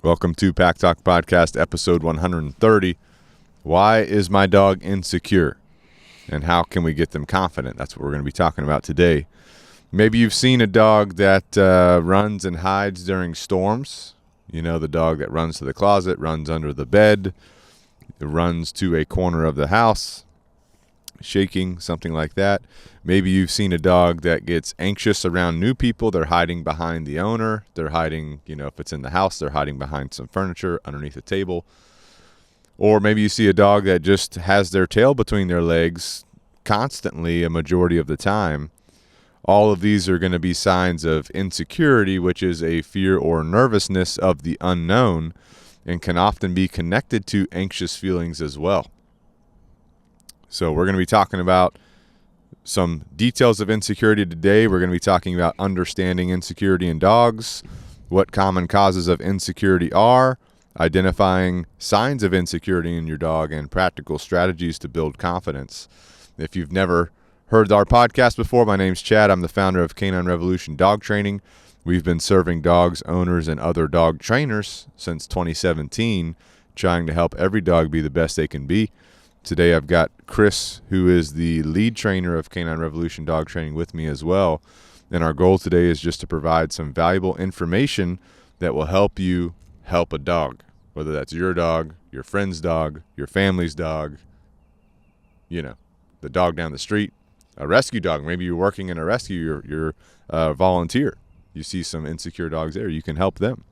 Welcome to Pack Talk Podcast, episode 130. Why is my dog insecure? And how can we get them confident? That's what we're going to be talking about today. Maybe you've seen a dog that runs and hides during storms. You know, the dog that runs to the closet, runs under the bed, runs to a corner of the house, shaking, something like that. Maybe you've seen a dog that gets anxious around new people. They're hiding behind the owner. They're hiding, if it's in the house, they're hiding behind some furniture, underneath a table. Or maybe you see a dog that just has their tail between their legs constantly a majority of the time. All of these are going to be signs of insecurity, which is a fear or nervousness of the unknown, and can often be connected to anxious feelings as well. So we're going to be talking about some details of insecurity today. We're going to be talking about understanding insecurity in dogs, what common causes of insecurity are, identifying signs of insecurity in your dog, and practical strategies to build confidence. If you've never heard our podcast before, my name's Chad. I'm the founder of Canine Revolution Dog Training. We've been serving dogs, owners, and other dog trainers since 2017, trying to help every dog be the best they can be. Today I've got Chris, who is the lead trainer of Canine Revolution Dog Training, with me as well. And our goal today is just to provide some valuable information that will help you help a dog, whether that's your dog, your friend's dog, your family's dog, the dog down the street, a rescue dog. Maybe you're working in a rescue, you're a volunteer. You see some insecure dogs there, you can help them.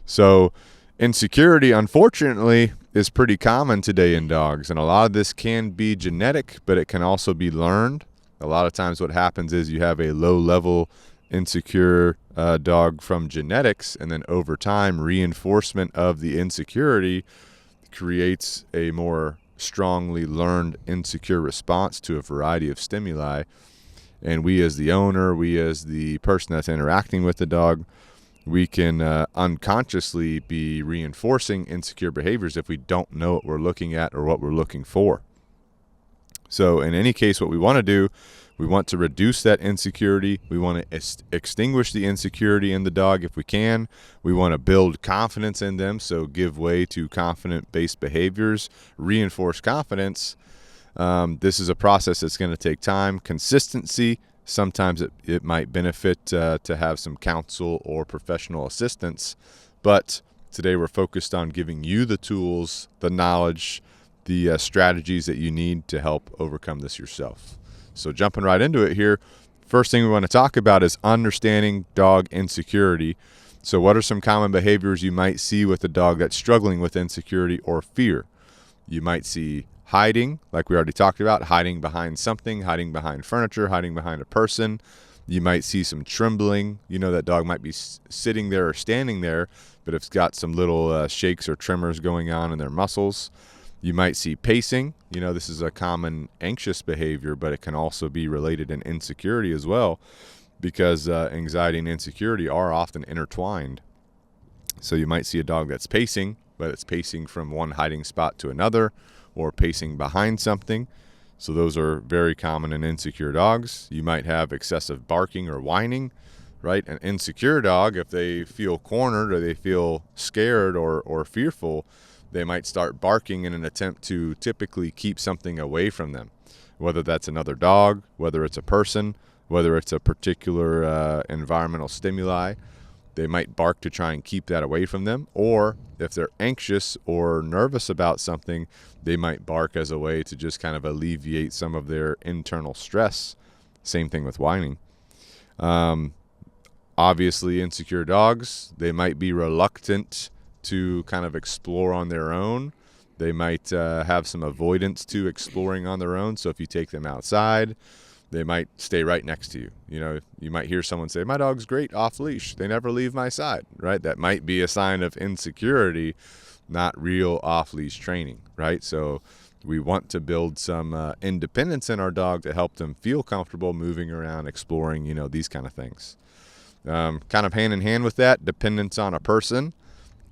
So insecurity, unfortunately, is pretty common today in dogs, and a lot of this can be genetic, but it can also be learned. A lot of times what happens is you have a low-level insecure dog from genetics, and then over time, reinforcement of the insecurity creates a more strongly learned insecure response to a variety of stimuli. And we as the owner, we as the person that's interacting with the dog, we can unconsciously be reinforcing insecure behaviors if we don't know what we're looking at or what we're looking for. So in any case, what we want to do, we want to reduce that insecurity. We want to extinguish the insecurity in the dog if we can. We want to build confidence in them, so give way to confident-based behaviors, reinforce confidence. This is a process that's going to take time, consistency. Sometimes it might benefit to have some counsel or professional assistance, but today we're focused on giving you the tools, the knowledge, the strategies that you need to help overcome this yourself. So jumping right into it here, first thing we want to talk about is understanding dog insecurity. So what are some common behaviors you might see with a dog that's struggling with insecurity or fear? You might see hiding, like we already talked about, hiding behind something, hiding behind furniture, hiding behind a person. You might see some trembling. That dog might be sitting there or standing there, but it's got some little shakes or tremors going on in their muscles. You might see pacing. This is a common anxious behavior, but it can also be related in insecurity as well, because anxiety and insecurity are often intertwined. So you might see a dog that's pacing, but it's pacing from one hiding spot to another, or pacing behind something. So those are very common in insecure dogs. You might have excessive barking or whining, right? An insecure dog, if they feel cornered or they feel scared or fearful, they might start barking in an attempt to typically keep something away from them, whether that's another dog, whether it's a person, whether it's a particular environmental stimuli. They might bark to try and keep that away from them, or if they're anxious or nervous about something, they might bark as a way to just kind of alleviate some of their internal stress. Same thing with whining. Obviously, insecure dogs, they might be reluctant to kind of explore on their own. They might have some avoidance to exploring on their own. So if you take them outside, they might stay right next to you. You might hear someone say, "My dog's great off leash. They never leave my side," right? That might be a sign of insecurity, not real off leash training, right? So we want to build some independence in our dog to help them feel comfortable moving around, exploring, these kind of things. Kind of hand in hand with that, dependence on a person.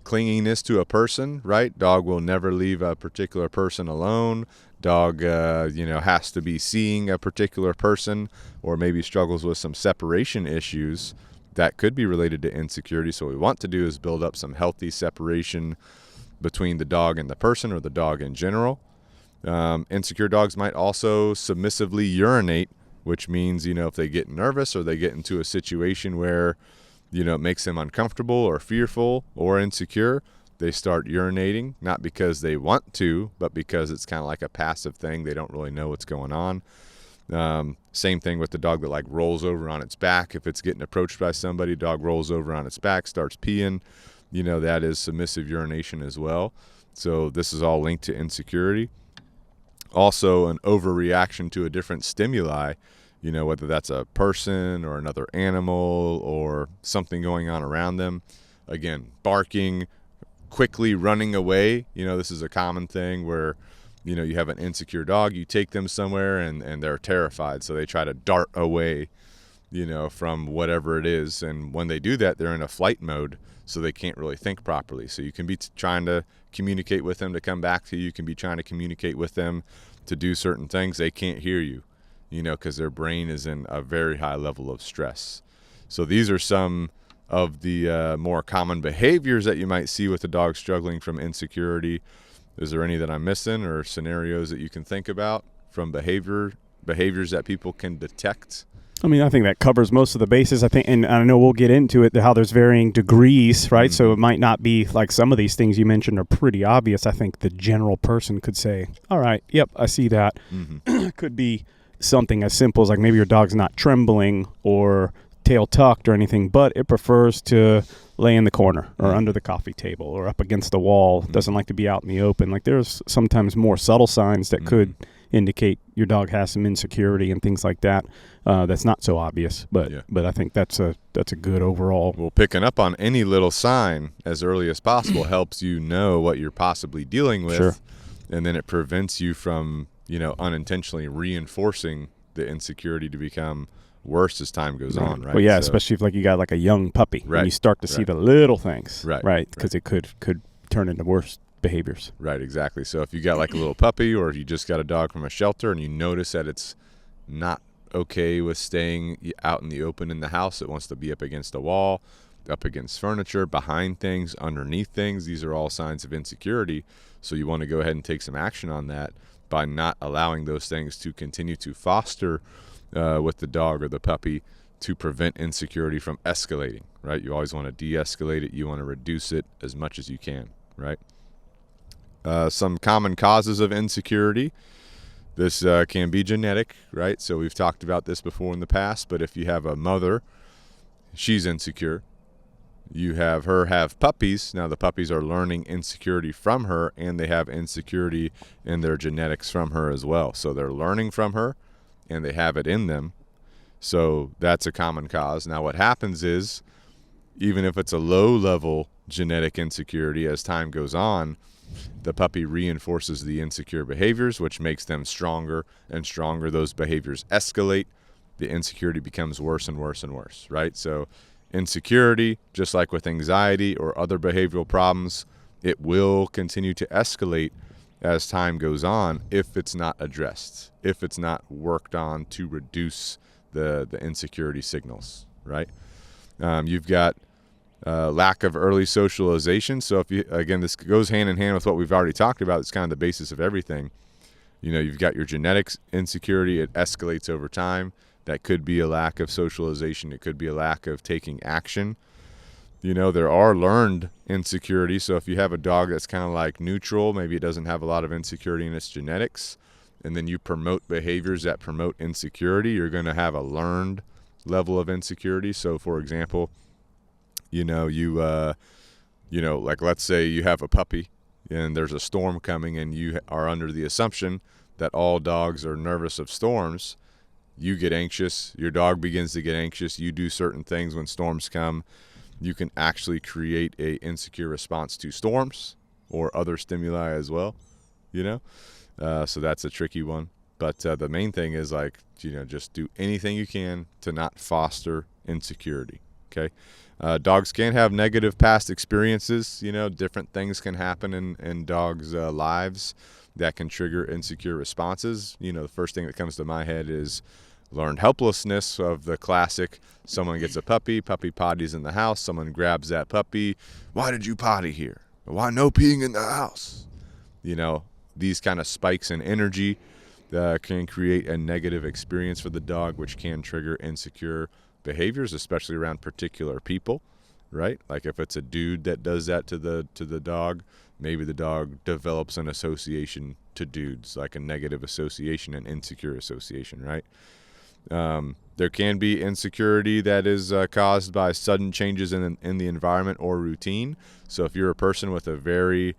Clinginess to a person, right? Dog will never leave a particular person alone. Dog, has to be seeing a particular person, or maybe struggles with some separation issues. that could be related to insecurity. So what we want to do is build up some healthy separation between the dog and the person, or the dog in general. Insecure dogs might also submissively urinate, which means, if they get nervous or they get into a situation where, it makes them uncomfortable or fearful or insecure, they start urinating, not because they want to, but because it's kind of like a passive thing. They don't really know what's going on. Same thing with the dog that rolls over on its back. If it's getting approached by somebody, dog rolls over on its back, starts peeing, that is submissive urination as well. So this is all linked to insecurity. Also, an overreaction to a different stimuli, whether that's a person or another animal or something going on around them. Again, barking, quickly running away. This is a common thing where, you have an insecure dog, you take them somewhere and they're terrified. So they try to dart away, from whatever it is. And when they do that, they're in a flight mode, so they can't really think properly. So you can be trying to communicate with them to come back to you. You can be trying to communicate with them to do certain things. They can't hear you, because their brain is in a very high level of stress. So these are some of the more common behaviors that you might see with a dog struggling from insecurity. Is there any that I'm missing, or scenarios that you can think about from behaviors that people can detect? I think that covers most of the bases. I think, and I know we'll get into it, how there's varying degrees, right? Mm-hmm. So it might not be like some of these things you mentioned are pretty obvious. I think the general person could say, all right, yep, I see that. Mm-hmm. Could be something as simple as maybe your dog's not trembling or tail tucked or anything, but it prefers to lay in the corner or under the coffee table or up against the wall. Doesn't like to be out in the open. There's sometimes more subtle signs that could indicate your dog has some insecurity and things like that. That's not so obvious, but I think that's a good overall. Well, picking up on any little sign as early as possible helps you know what you're possibly dealing with. Sure. And then it prevents you from, unintentionally reinforcing the insecurity to become worse as time goes on, right? Well, yeah, so, especially if you got a young puppy, and you start to see the little things, right? Because it could turn into worse behaviors. Right, exactly. So if you got a little puppy, or if you just got a dog from a shelter and you notice that it's not okay with staying out in the open in the house, it wants to be up against a wall, up against furniture, behind things, underneath things, these are all signs of insecurity. So you want to go ahead and take some action on that by not allowing those things to continue to foster with the dog or the puppy, to prevent insecurity from escalating, right? You always want to de-escalate it. You want to reduce it as much as you can, right? Some common causes of insecurity. This can be genetic, right? So we've talked about this before in the past, but if you have a mother, she's insecure. You have her have puppies. Now the puppies are learning insecurity from her, and they have insecurity in their genetics from her as well. So they're learning from her, and they have it in them. So that's a common cause. Now what happens is, even if it's a low-level genetic insecurity, as time goes on, the puppy reinforces the insecure behaviors, which makes them stronger and stronger. Those behaviors escalate. The insecurity becomes worse and worse and worse, right? So insecurity, just like with anxiety or other behavioral problems, it will continue to escalate as time goes on if it's not addressed, if it's not worked on to reduce the insecurity signals, right? You've got lack of early socialization. So this goes hand in hand with what we've already talked about. It's kind of the basis of everything. You've got your genetics insecurity. It escalates over time. That could be a lack of socialization. It could be a lack of taking action. There are learned insecurity. So if you have a dog that's kind of like neutral, maybe it doesn't have a lot of insecurity in its genetics, and then you promote behaviors that promote insecurity, you're going to have a learned level of insecurity. So for example, let's say you have a puppy and there's a storm coming, and you are under the assumption that all dogs are nervous of storms. You get anxious, your dog begins to get anxious, you do certain things when storms come. You can actually create a insecure response to storms or other stimuli as well, so that's a tricky one. But the main thing is just do anything you can to not foster insecurity. Okay. Dogs can have negative past experiences. Different things can happen in dogs' lives that can trigger insecure responses. The first thing that comes to my head is learned helplessness of the classic, someone gets a puppy potties in the house, someone grabs that puppy, why did you potty here? Why no peeing in the house? You know, these kind of spikes in energy can create a negative experience for the dog, which can trigger insecure behaviors, especially around particular people, right? Like if it's a dude that does that to the dog, maybe the dog develops an association to dudes, like a negative association, an insecure association, right? There can be insecurity that is caused by sudden changes in the environment or routine. So if you're a person with a very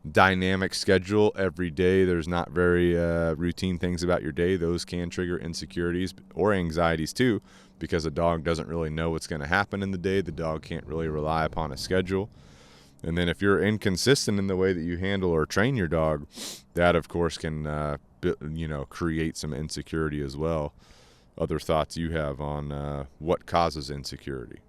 dynamic schedule every day, there's not very routine things about your day, those can trigger insecurities or anxieties too, because a dog doesn't really know what's going to happen in the day. The dog can't really rely upon a schedule. And then if you're inconsistent in the way that you handle or train your dog, that of course can create some insecurity as well. Other thoughts you have on what causes insecurity?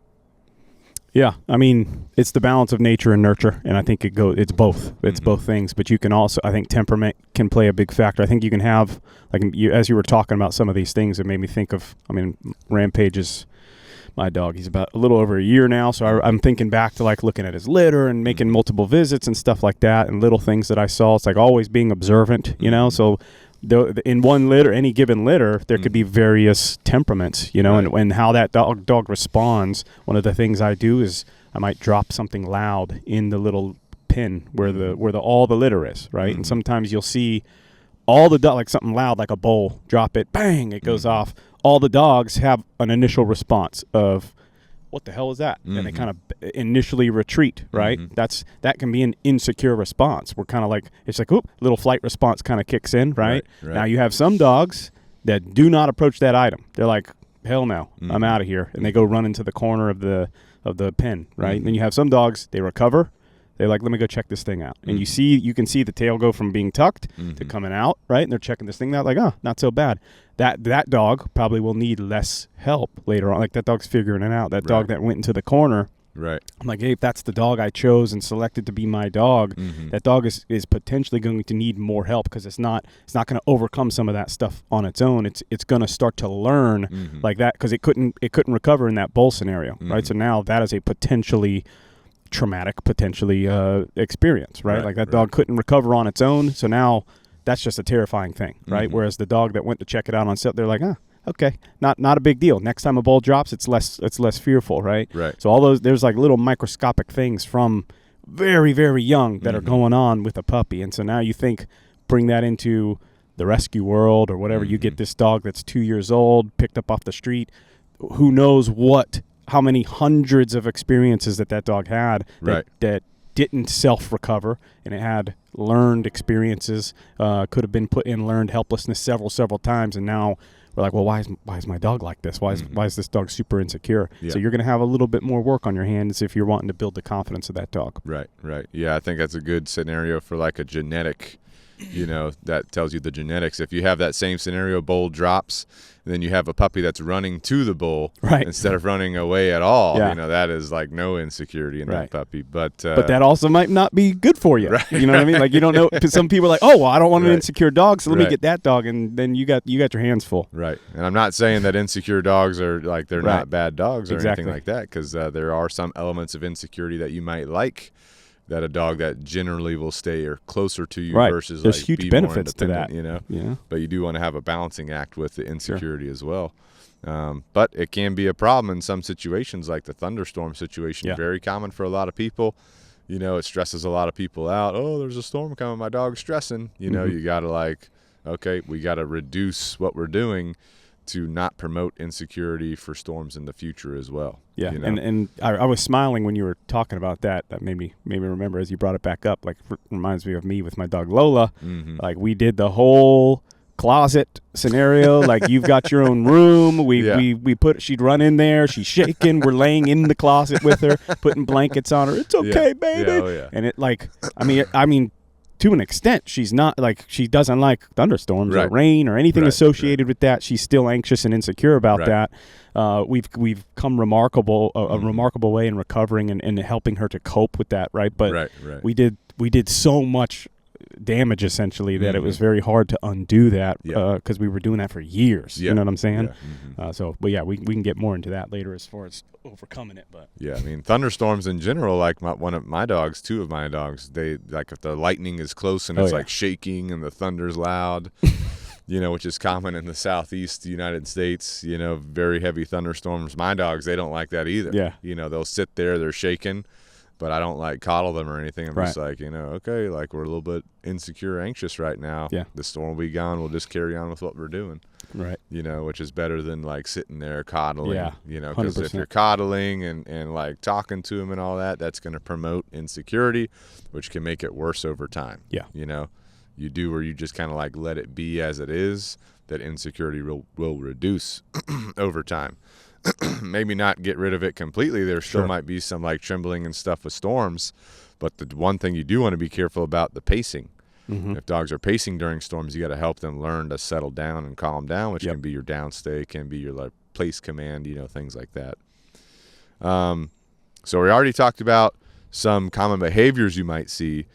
Yeah, I mean, it's the balance of nature and nurture, and I think it's both. It's both things, but you can also, I think temperament can play a big factor. I think you can have, like, as you were talking about some of these things, it made me think of, I mean, Rampage is my dog. He's about a little over a year now, so I'm thinking back to, like, looking at his litter and making multiple visits and stuff like that, and little things that I saw. It's like always being observant, you know, so in one litter, any given litter, there could be various temperaments, you know, right. and how that dog responds. One of the things I do is I might drop something loud in the little pen where all the litter is, right? And sometimes you'll see all the like something loud, like a bowl, drop it, bang, it goes off. All the dogs have an initial response of, what the hell is that? And they kind of initially retreat, right? That can be an insecure response. We're kind of like, it's like, oop, little flight response kind of kicks in, right? Now you have some dogs that do not approach that item. They're like, hell no, I'm out of here. And they go run into the corner of the pen, right? And then you have some dogs, they recover. They're like, let me go check this thing out. And you can see the tail go from being tucked to coming out, right? And they're checking this thing out like, oh, not so bad. That dog probably will need less help later on. Like that dog's figuring it out. That dog that went into the corner. Right. I'm like, hey, if that's the dog I chose and selected to be my dog, that dog is potentially going to need more help because it's not going to overcome some of that stuff on its own. It's going to start to learn like that because it couldn't recover in that bowl scenario, right? So now that is a potentially traumatic experience, right? Like that dog couldn't recover on its own, so now that's just a terrifying thing, right? Whereas the dog that went to check it out on set, they're like, okay, not a big deal. Next time a bowl drops, it's less fearful, right? So all those, there's like little microscopic things from very, very young that are going on with a puppy, and so now you bring that into the rescue world or whatever. You get this dog that's 2 years old, picked up off the street, who knows how many hundreds of experiences that dog had that didn't self-recover, and it had learned experiences, could have been put in learned helplessness several times, and now we're like, well, why is my dog like this? Why is this dog super insecure? So you're going to have a little bit more work on your hands if you're wanting to build the confidence of that dog. Right. Yeah, I think that's a good scenario for like a genetic, that tells you the genetics. If you have that same scenario, bowl drops, and then you have a puppy that's running to the bowl instead of running away at all, that is like no insecurity in that puppy. But that also might not be good for you. You know what I mean? Like, you don't know. Some people are like, oh, well, I don't want an insecure dog, so let me get that dog, and then you got your hands full. Right. And I'm not saying that insecure dogs are like they're not bad dogs or anything like that, because there are some elements of insecurity that you might like, that a dog that generally will stay or closer to you versus there's like huge be benefits more to that, But you do want to have a balancing act with the insecurity as well. But it can be a problem in some situations, like the thunderstorm situation. Very common for a lot of people. It stresses a lot of people out. Oh, there's a storm coming, my dog's stressing. You got to okay, we got to reduce what we're doing to not promote insecurity for storms in the future as well. Yeah, and I was smiling when you were talking about that. That made me remember as you brought it back up. Like, reminds me of me with my dog Lola. Like, we did the whole closet scenario. Like, you've got your own room. She'd run in there. She's shaking. We're laying in the closet with her, putting blankets on her. It's okay, baby. And it I mean. To an extent, she's not like, she doesn't like thunderstorms or rain or anything associated with that. She's still anxious and insecure about that. We've come a remarkable way in recovering and helping her to cope with that, right? But we did so much damage essentially that it was very hard to undo that because we were doing that for years. You know what I'm saying? But yeah, we can get more into that later as far as overcoming it. But yeah, I mean, thunderstorms in general, like one of my dogs, two of my dogs, they like if the lightning is close and it's like shaking and the thunder's loud, which is common in the southeast United States, very heavy thunderstorms. My dogs, they don't like that either. Yeah. They'll sit there, they're shaking, but I don't like coddle them or anything. I'm just like, okay, like we're a little bit insecure, anxious right now. Yeah. The storm will be gone. We'll just carry on with what we're doing. Right. Which is better than like sitting there coddling. Yeah. Because if you're coddling and like talking to them and all that, that's going to promote insecurity, which can make it worse over time. Yeah. You do where you just kind of like let it be as it is, that insecurity will reduce over time. Maybe not get rid of it completely. There still might be some like trembling and stuff with storms, but the one thing you do want to be careful about, the pacing. If dogs are pacing during storms, you got to help them learn to settle down and calm down, which can be your downstay, can be your like place command, things like that. So we already talked about some common behaviors you might see.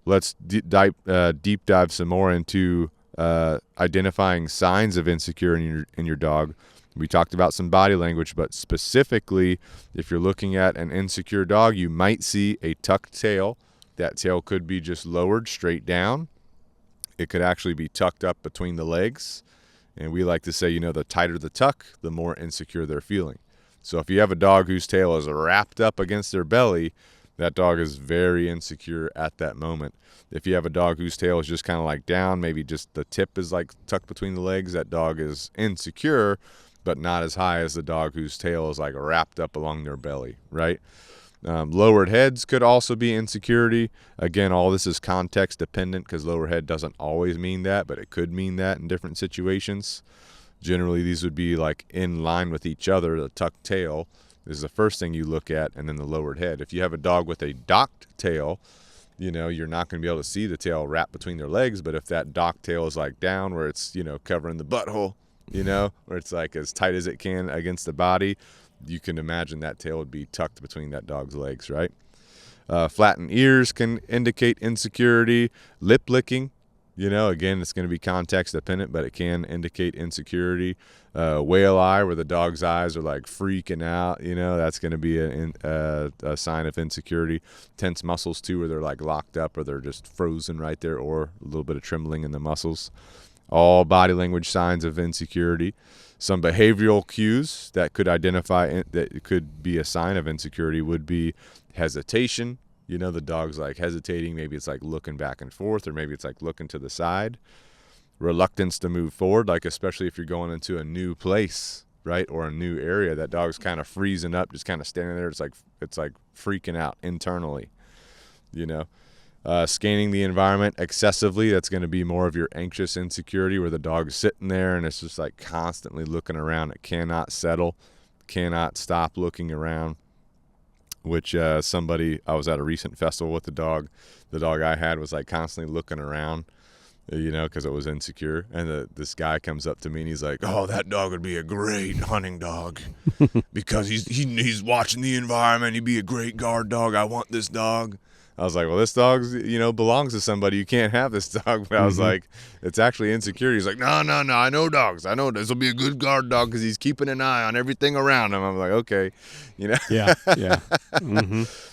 Let's deep dive some more into identifying signs of insecurity in your dog. We talked about some body language, but specifically, if you're looking at an insecure dog, you might see a tucked tail. That tail could be just lowered straight down. It could actually be tucked up between the legs. And we like to say, the tighter the tuck, the more insecure they're feeling. So if you have a dog whose tail is wrapped up against their belly, that dog is very insecure at that moment. If you have a dog whose tail is just kind of like down, maybe just the tip is like tucked between the legs, that dog is insecure, but not as high as the dog whose tail is like wrapped up along their belly, right? Lowered heads could also be insecurity. Again, all this is context dependent because lower head doesn't always mean that, but it could mean that in different situations. Generally, these would be like in line with each other. The tucked tail is the first thing you look at, and then the lowered head. If you have a dog with a docked tail, you're not going to be able to see the tail wrapped between their legs, but if that docked tail is like down where it's, covering the butthole, where it's like as tight as it can against the body, you can imagine that tail would be tucked between that dog's legs, right? Flattened ears can indicate insecurity. Lip licking, again, it's going to be context dependent, but it can indicate insecurity. Whale eye, where the dog's eyes are like freaking out, that's going to be a sign of insecurity. Tense muscles too, where they're like locked up or they're just frozen right there, or a little bit of trembling in the muscles. All body language signs of insecurity. Some behavioral cues that could identify that it could be a sign of insecurity would be hesitation. The dog's like hesitating. Maybe it's like looking back and forth, or maybe it's like looking to the side. Reluctance to move forward, like especially if you're going into a new place, right, or a new area. That dog's kind of freezing up, just kind of standing there. It's like freaking out internally, Scanning the environment excessively, that's going to be more of your anxious insecurity, where the dog's sitting there and it's just like constantly looking around. It cannot settle, cannot stop looking around, which I was at a recent festival with the dog I had was like constantly looking around, because it was insecure. And this guy comes up to me and he's like, "Oh, that dog would be a great hunting dog because he's watching the environment. He'd be a great guard dog. I want this dog." I was like, well, this dog's, belongs to somebody. You can't have this dog. But I was like, it's actually insecurity. He's like, no, I know dogs. I know this will be a good guard dog because he's keeping an eye on everything around him. I'm like, okay, Yeah.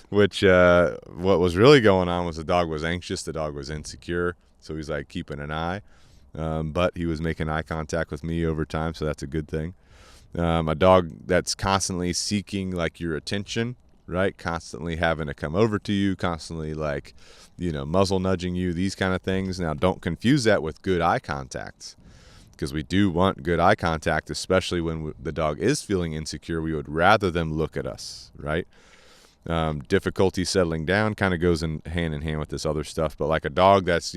Which, what was really going on was the dog was anxious. The dog was insecure. So he's like keeping an eye. But he was making eye contact with me over time. So that's a good thing. A dog that's constantly seeking like your attention, right? Constantly having to come over to you, constantly like, muzzle nudging you, these kind of things. Now, don't confuse that with good eye contact, because we do want good eye contact, especially when the dog is feeling insecure. We would rather them look at us, right? Difficulty settling down kind of goes in hand with this other stuff. But like a dog that's,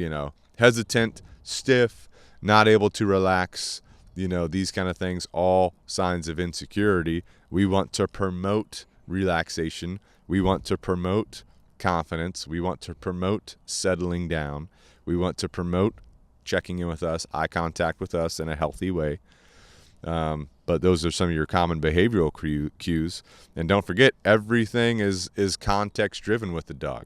hesitant, stiff, not able to relax, these kind of things, all signs of insecurity. We want to promote relaxation. We want to promote confidence. We want to promote settling down. We want to promote checking in with us, eye contact with us in a healthy way. But those are some of your common behavioral cues. And don't forget, everything is context driven with the dog.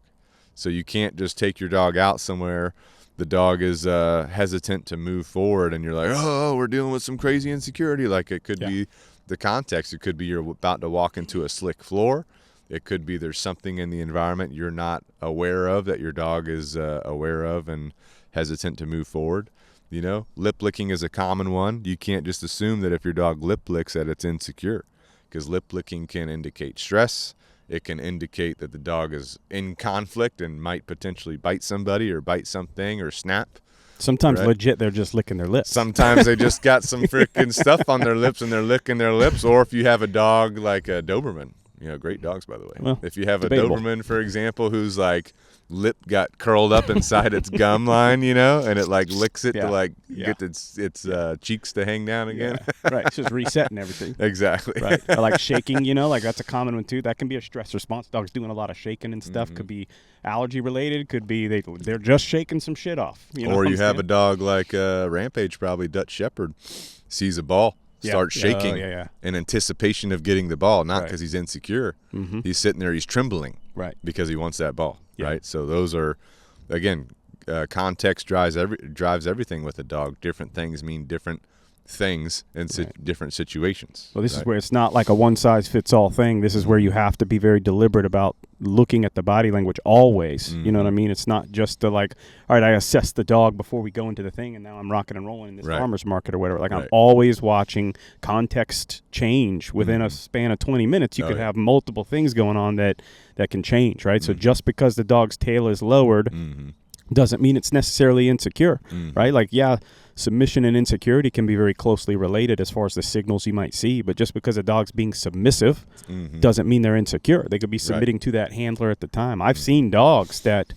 So you can't just take your dog out somewhere. The dog is hesitant to move forward, and you're like, oh, we're dealing with some crazy insecurity. Like, it could be the context. It could be you're about to walk into a slick floor. It could be there's something in the environment you're not aware of that your dog is aware of and hesitant to move forward. You know, lip licking is a common one. You can't just assume that if your dog lip licks that it's insecure, because lip licking can indicate stress. It can indicate that the dog is in conflict and might potentially bite somebody or bite something or snap. Sometimes legit, they're just licking their lips. Sometimes they just got some freaking stuff on their lips and they're licking their lips. Or if you have a dog like a Doberman, you know, great dogs, by the way. Well, if you have debatable. a Doberman, for example, whose like lip got curled up inside its gum line, you know, and it like licks it to like get its cheeks to hang down again. Right. It's just resetting everything. Exactly. Right. Or like shaking, you know, like that's a common one too. That can be a stress response. Dogs doing a lot of shaking and stuff. Could be allergy related. Could be they're just shaking some shit off. You know, or you have a dog like Rampage, probably Dutch Shepherd, sees a ball, starts shaking in anticipation of getting the ball, not because he's insecure. He's sitting there, he's trembling because he wants that ball, right? So those are, again, context drives everything with a dog. Different things mean different things in different situations. Well, this is where it's not like a one-size-fits-all thing. This is where you have to be very deliberate about looking at the body language always. You know what I mean? It's not just the like, all right, I assess the dog before we go into the thing, and now I'm rocking and rolling in this farmer's market or whatever. Like, I'm always watching context change within a span of 20 minutes. You could have multiple things going on that can change, right? So just because the dog's tail is lowered doesn't mean it's necessarily insecure, right? Like, submission and insecurity can be very closely related as far as the signals you might see, but just because a dog's being submissive doesn't mean they're insecure. They could be submitting to that handler at the time. I've seen dogs that,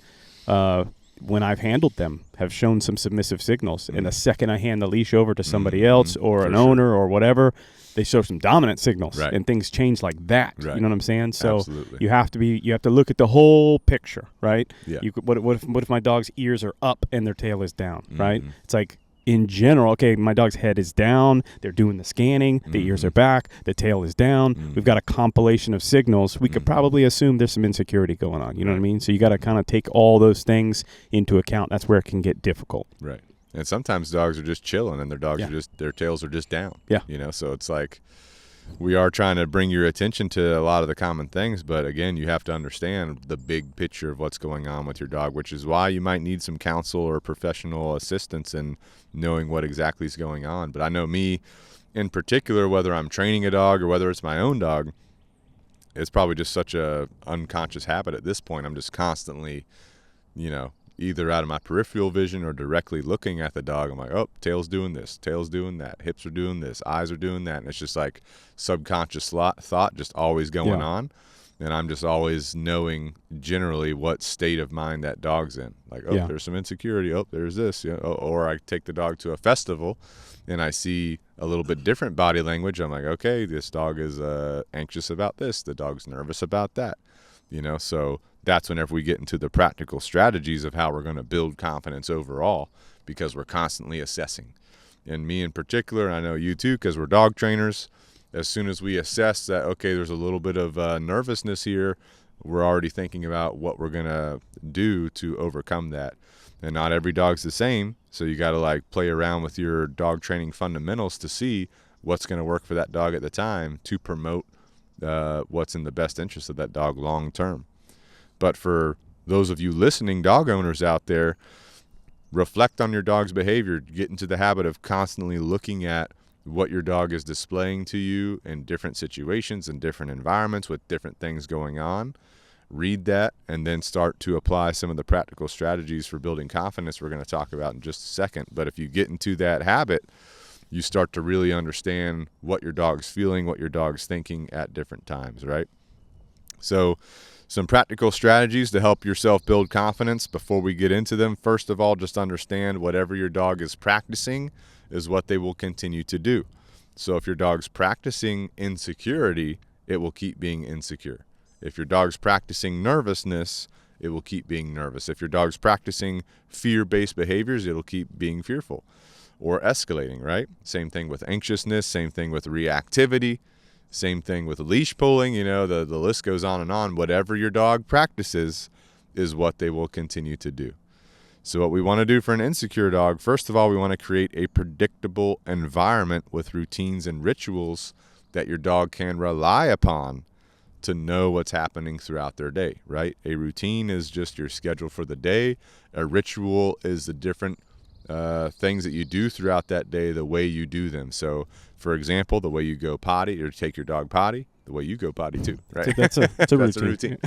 when I've handled them, have shown some submissive signals, and the second I hand the leash over to somebody else or an owner or whatever, they show some dominant signals, and things change like that. You know what I'm saying? So you have to look at the whole picture, right? You could, what if my dog's ears are up and their tail is down, right? It's like, in general, okay, my dog's head is down, they're doing the scanning, the ears are back, the tail is down, we've got a compilation of signals. We could probably assume there's some insecurity going on, you know what I mean? So you got to kind of take all those things into account. That's where it can get difficult. Right. And sometimes dogs are just chilling and their dogs are just, their tails are just down. You know, so it's like, we are trying to bring your attention to a lot of the common things, but again, you have to understand the big picture of what's going on with your dog, which is why you might need some counsel or professional assistance in knowing what exactly is going on. But I know me in particular, whether I'm training a dog or whether it's my own dog, it's probably just such a unconscious habit at this point. I'm just constantly, you know, either out of my peripheral vision or directly looking at the dog. I'm like, oh, tail's doing this, tail's doing that, hips are doing this, eyes are doing that. And it's just like subconscious thought just always going on. And I'm just always knowing generally what state of mind that dog's in. Like, oh, there's some insecurity. Oh, there's this. You know, or I take the dog to a festival and I see a little bit different body language. I'm like, okay, this dog is anxious about this. The dog's nervous about that. You know, so that's whenever we get into the practical strategies of how we're going to build confidence overall, because we're constantly assessing. And me in particular, and I know you too, because we're dog trainers, as soon as we assess that, okay, there's a little bit of nervousness here, we're already thinking about what we're going to do to overcome that. And not every dog's the same, so you got to like play around with your dog training fundamentals to see what's going to work for that dog at the time to promote what's in the best interest of that dog long term. But for those of you listening, dog owners out there, reflect on your dog's behavior. Get into the habit of constantly looking at what your dog is displaying to you in different situations and different environments with different things going on. Read that and then start to apply some of the practical strategies for building confidence we're going to talk about in just a second. But if you get into that habit, you start to really understand what your dog's feeling, what your dog's thinking at different times, right? So some practical strategies to help yourself build confidence before we get into them. First of all, just understand whatever your dog is practicing is what they will continue to do. So if your dog's practicing insecurity, it will keep being insecure. If your dog's practicing nervousness, it will keep being nervous. If your dog's practicing fear-based behaviors, it'll keep being fearful or escalating, right? Same thing with anxiousness, same thing with reactivity, same thing with leash pulling, you know, the list goes on and on. Whatever your dog practices is what they will continue to do. So what we want to do for an insecure dog, first of all, we want to create a predictable environment with routines and rituals that your dog can rely upon to know what's happening throughout their day, right? A routine is just your schedule for the day. A ritual is the different things that you do throughout that day, the way you do them. So, for example, the way you go potty or take your dog potty, the way you go potty too, right? That's a That's routine. a routine.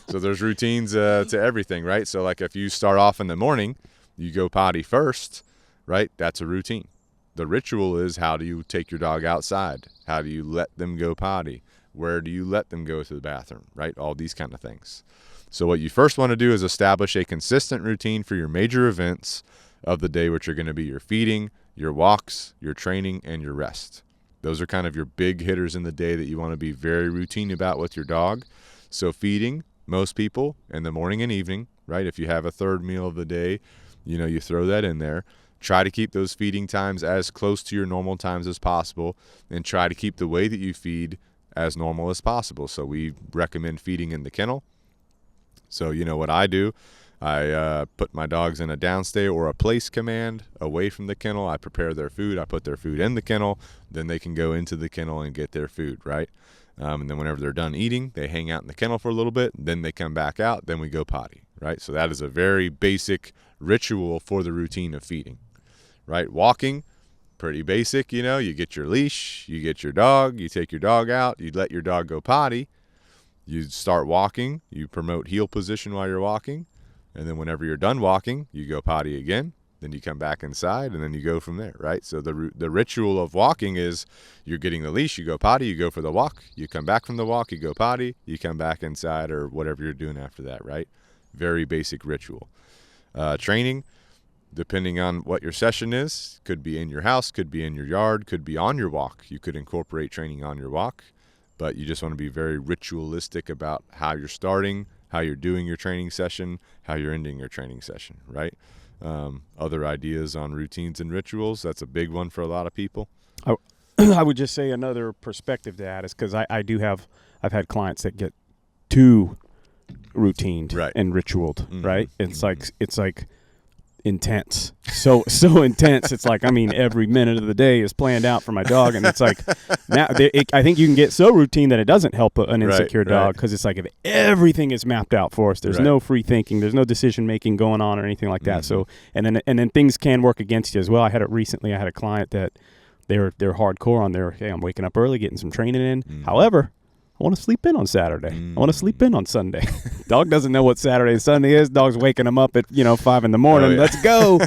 So there's routines to everything, right? So like if you start off in the morning, you go potty first, right? That's a routine. The ritual is, how do you take your dog outside? How do you let them go potty? Where do you let them go to the bathroom, right? All these kind of things. So what you first want to do is establish a consistent routine for your major events of the day, which are going to be your feeding, your walks, your training, and your rest. Those are kind of your big hitters in the day that you want to be very routine about with your dog. So feeding, most people in the morning and evening, right? If you have a third meal of the day, you throw that in there. Try to keep those feeding times as close to your normal times as possible, and try to keep the way that you feed as normal as possible. So we recommend feeding in the kennel. So what I do, I put my dogs in a downstay or a place command away from the kennel. I prepare their food. I put their food in the kennel. Then they can go into the kennel and get their food, right? And then whenever they're done eating, they hang out in the kennel for a little bit. Then they come back out. Then we go potty, right? So that is a very basic ritual for the routine of feeding, right? Walking, pretty basic. You get your leash, you get your dog, you take your dog out, you let your dog go potty. You start walking, you promote heel position while you're walking. And then whenever you're done walking, you go potty again. Then you come back inside, and then you go from there, right? So the ritual of walking is, you're getting the leash, you go potty, you go for the walk, you come back from the walk, you go potty, you come back inside, or whatever you're doing after that, right? Very basic ritual. Training, depending on what your session is, could be in your house, could be in your yard, could be on your walk. You could incorporate training on your walk, but you just want to be very ritualistic about how you're starting, how you're doing your training session, how you're ending your training session, right? Other ideas on routines and rituals, that's a big one for a lot of people. I would just say another perspective to that is, because I've had clients that get too routined and ritualed, right? It's like intense, so intense. It's like, every minute of the day is planned out for my dog, and it's like, now I think you can get so routine that it doesn't help an insecure dog, because it's like, if everything is mapped out for us, there's no free thinking, there's no decision making going on or anything like that. So and then things can work against you as well. I had a client that they're hardcore on their, hey, I'm waking up early, getting some training in. However, I want to sleep in on Saturday. I want to sleep in on Sunday. Dog doesn't know what Saturday and Sunday is. Dog's waking him up at 5 a.m. Let's go,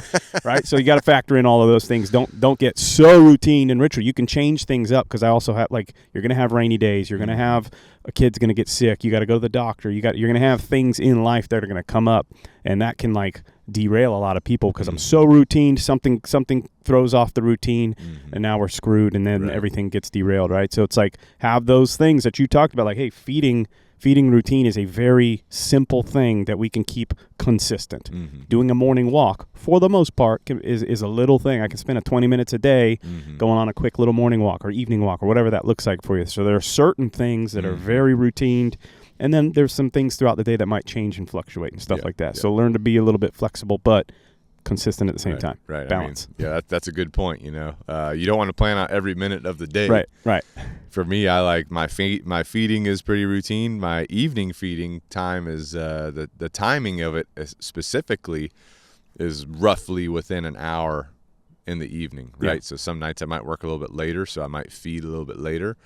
right? So you got to factor in all of those things. Don't get so routine and ritual. You can change things up, because I also have, you're going to have rainy days. You're going to have a kid's going to get sick. You got to go to the doctor. You're going to have things in life that are going to come up, and that can derail a lot of people, because I'm so routine. Something throws off the routine, and now we're screwed, and then everything gets derailed, right? So it's like, have those things that you talked about, hey, feeding routine is a very simple thing that we can keep consistent. Doing a morning walk, for the most part, is a little thing. I can spend 20 minutes a day going on a quick little morning walk or evening walk or whatever that looks like for you. So there are certain things that are very routine, and then there's some things throughout the day that might change and fluctuate and stuff like that. So learn to be a little bit flexible, but consistent at the same time. Right. Balance. That's a good point. You don't want to plan out every minute of the day. Right. For me, I like my feeding is pretty routine. My evening feeding time is the timing of it specifically is roughly within an hour in the evening, right? Yeah. So some nights I might work a little bit later, so I might feed a little bit later.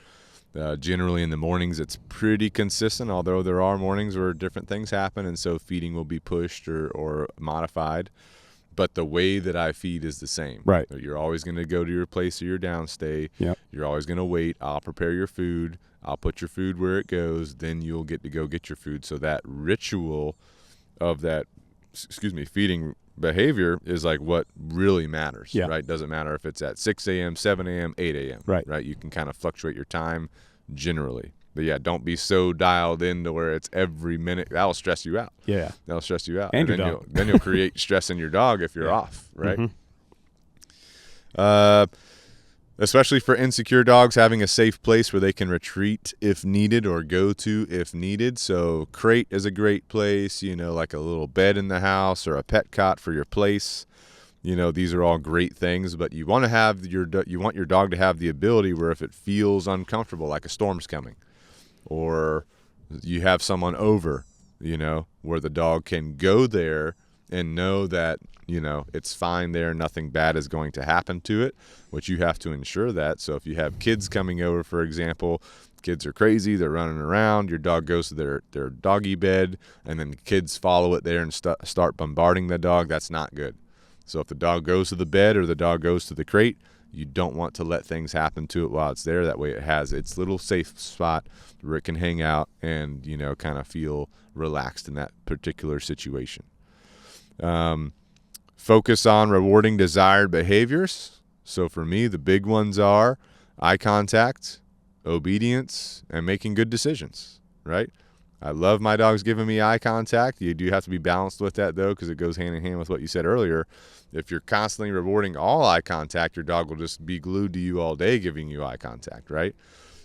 Generally in the mornings it's pretty consistent, although there are mornings where different things happen, and so feeding will be pushed or modified. But the way that I feed is the same. Right. So you're always going to go to your place or your downstay. Yep. You're always going to wait. I'll prepare your food. I'll put your food where it goes. Then you'll get to go get your food. So that ritual of that, feeding behavior is what really matters, right? Doesn't matter if it's at 6 a.m., 7 a.m., 8 a.m., right? You can kind of fluctuate your time generally. But don't be so dialed in to where it's every minute. That'll stress you out. Yeah. That'll stress you out. And your then dog. Then you'll create stress in your dog if you're off, right? Especially for insecure dogs, having a safe place where they can retreat if needed or go to if needed. So crate is a great place, like a little bed in the house or a pet cot for your place. These are all great things, but you want to have your dog to have the ability where if it feels uncomfortable, like a storm's coming, or you have someone over, where the dog can go there and know that, it's fine there, nothing bad is going to happen to it, which you have to ensure that. So if you have kids coming over, for example, kids are crazy, they're running around, your dog goes to their doggy bed, and then the kids follow it there and start bombarding the dog, that's not good. So if the dog goes to the bed or the dog goes to the crate, you don't want to let things happen to it while it's there. That way it has its little safe spot where it can hang out and, kind of feel relaxed in that particular situation. Focus on rewarding desired behaviors. So for me, the big ones are eye contact, obedience, and making good decisions, right? I love my dogs giving me eye contact. You do have to be balanced with that, though, because it goes hand in hand with what you said earlier. If you're constantly rewarding all eye contact, your dog will just be glued to you all day giving you eye contact, right?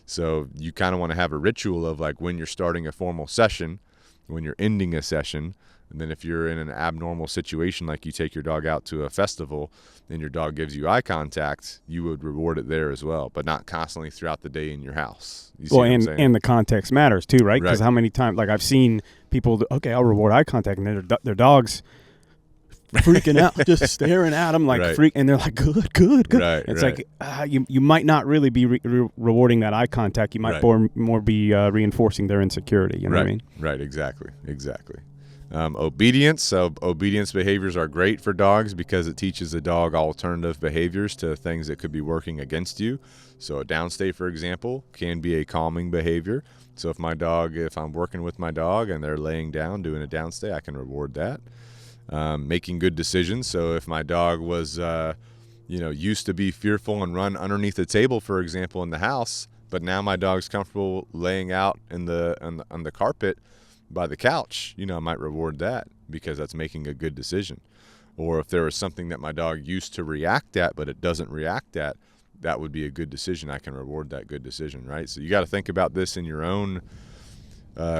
So you kind of want to have a ritual of like when you're starting a formal session, when you're ending a session, and then if you're in an abnormal situation, like you take your dog out to a festival and your dog gives you eye contact, you would reward it there as well, but not constantly throughout the day in your house. You see what I'm saying? And the context matters too, right? Because Right. how many times, like I've seen people, okay, I'll reward eye contact, and then their dog's freaking out, just staring at them like Right. and they're like, good. Right, It's right. like you might not really be rewarding that eye contact. You might Right. more be reinforcing their insecurity. You know what I mean? Right, exactly. Obedience. So obedience behaviors are great for dogs because it teaches the dog alternative behaviors to things that could be working against you. So a downstay, for example, can be a calming behavior. So if I'm working with my dog and they're laying down doing a downstay, I can reward that. Making good decisions. So if my dog was, used to be fearful and run underneath the table, for example, in the house, but now my dog's comfortable laying out on the carpet by the couch, I might reward that because that's making a good decision. Or if there was something that my dog used to react at, but it doesn't react at, that would be a good decision. I can reward that good decision, right? So you got to think about this in your own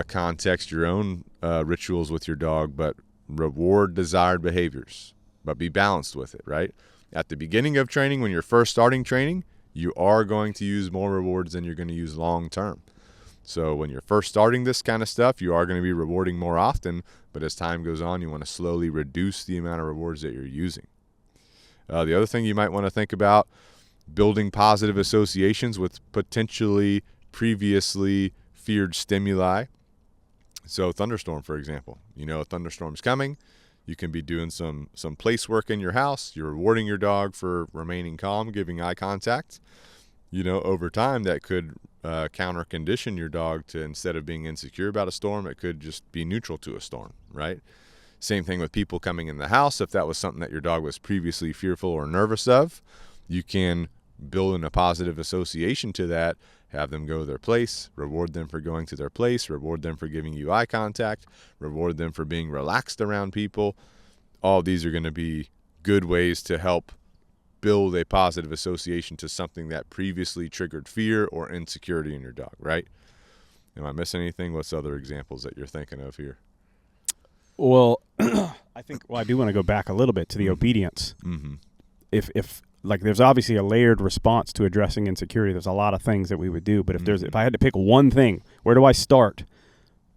context, your own rituals with your dog, but reward desired behaviors, but be balanced with it, right? At the beginning of training, when you're first starting training, you are going to use more rewards than you're going to use long term. So when you're first starting this kind of stuff, you are going to be rewarding more often, but as time goes on, you want to slowly reduce the amount of rewards that you're using. The other thing you might want to think about, building positive associations with potentially previously feared stimuli. So thunderstorm, for example, a thunderstorm's coming. You can be doing some place work in your house. You're rewarding your dog for remaining calm, giving eye contact. Over time, that could counter condition your dog to, instead of being insecure about a storm, it could just be neutral to a storm, right? Same thing with people coming in the house. If that was something that your dog was previously fearful or nervous of, you can build in a positive association to that, have them go to their place, reward them for going to their place, reward them for giving you eye contact, reward them for being relaxed around people. All these are going to be good ways to help build a positive association to something that previously triggered fear or insecurity in your dog, right? Am I missing anything? What's other examples that you're thinking of here? Well, I do want to go back a little bit to the obedience. Mm-hmm. If like there's obviously a layered response to addressing insecurity. There's a lot of things that we would do, but if I had to pick one thing, where do I start?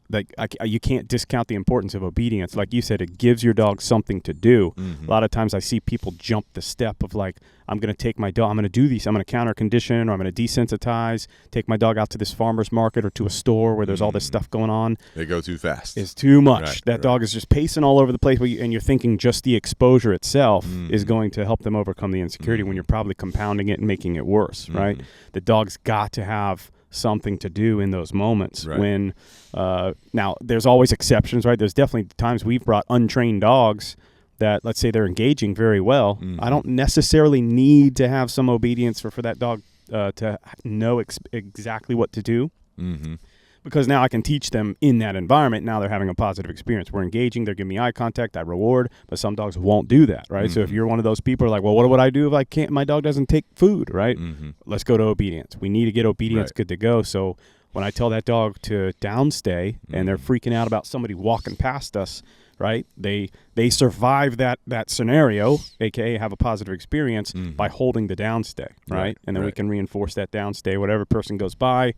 Like you can't discount the importance of obedience. Like you said, it gives your dog something to do. Mm-hmm. A lot of times I see people jump the step of like, I'm going to take my dog, I'm going to do these, I'm going to counter condition, or I'm going to desensitize, take my dog out to this farmer's market or to a store where there's all this stuff going on. They go too fast. It's too much. Right, that dog is just pacing all over the place, and you're thinking just the exposure itself is going to help them overcome the insecurity when you're probably compounding it and making it worse, right? The dog's got to have something to do in those moments. Right. When now there's always exceptions, right? There's definitely times we've brought untrained dogs that, let's say they're engaging very well. I don't necessarily need to have some obedience for that dog to know exactly what to do. because now I can teach them in that environment. Now they're having a positive experience. We're engaging. They're giving me eye contact. I reward. But some dogs won't do that, right? So if you're one of those people who are like, well, what would I do if I can't? My dog doesn't take food, right? Let's go to obedience. We need to get obedience good to go. So when I tell that dog to downstay and they're freaking out about somebody walking past us, right? They survive that scenario, aka have a positive experience by holding the downstay, right? And then we can reinforce that downstay. Whatever person goes by,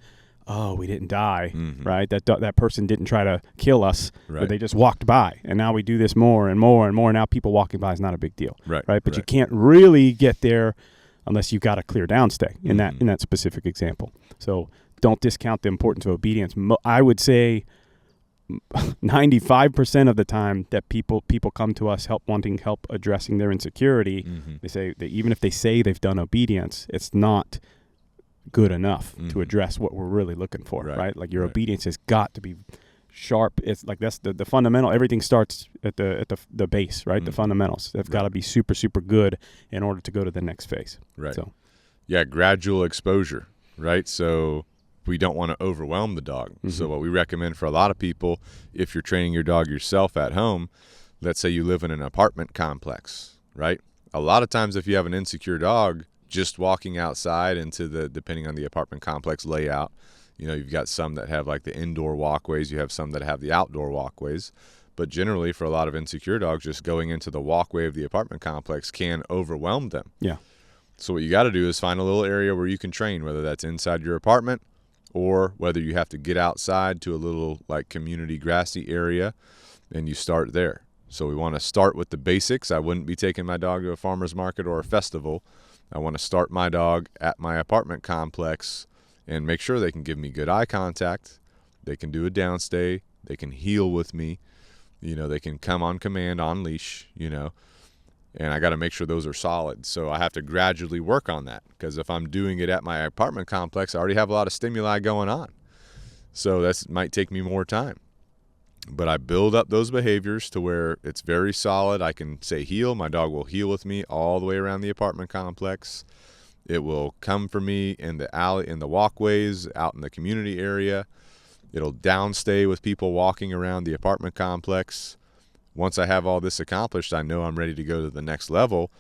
oh, we didn't die, right? That person didn't try to kill us, but they just walked by. And now we do this more and more and more. Now people walking by is not a big deal, right? But you can't really get there unless you've got a clear downstay in that specific example. So don't discount the importance of obedience. I would say 95% of the time that people come to us wanting help addressing their insecurity, they say that even if they say they've done obedience, it's not good enough to address what we're really looking for, right? Like your obedience has got to be sharp. It's like that's the fundamental. Everything starts at the base, right? The fundamentals. They've got to be super, super good in order to go to the next phase. Right. So, gradual exposure, right? So we don't want to overwhelm the dog. So what we recommend for a lot of people, if you're training your dog yourself at home, let's say you live in an apartment complex, right? A lot of times if you have an insecure dog, just walking outside into depending on the apartment complex layout, you've got some that have like the indoor walkways, you have some that have the outdoor walkways. But generally for a lot of insecure dogs, just going into the walkway of the apartment complex can overwhelm them. Yeah. So what you got to do is find a little area where you can train, whether that's inside your apartment or whether you have to get outside to a little like community grassy area and you start there. So we want to start with the basics. I wouldn't be taking my dog to a farmer's market or a festival. I want to start my dog at my apartment complex and make sure they can give me good eye contact. They can do a downstay. They can heel with me. They can come on command, on leash, and I got to make sure those are solid. So I have to gradually work on that because if I'm doing it at my apartment complex, I already have a lot of stimuli going on. So that might take me more time. But I build up those behaviors to where it's very solid. I can say heel. My dog will heel with me all the way around the apartment complex. It will come for me in the alley, in the walkways, out in the community area. It'll downstay with people walking around the apartment complex. Once I have all this accomplished, I know I'm ready to go to the next level,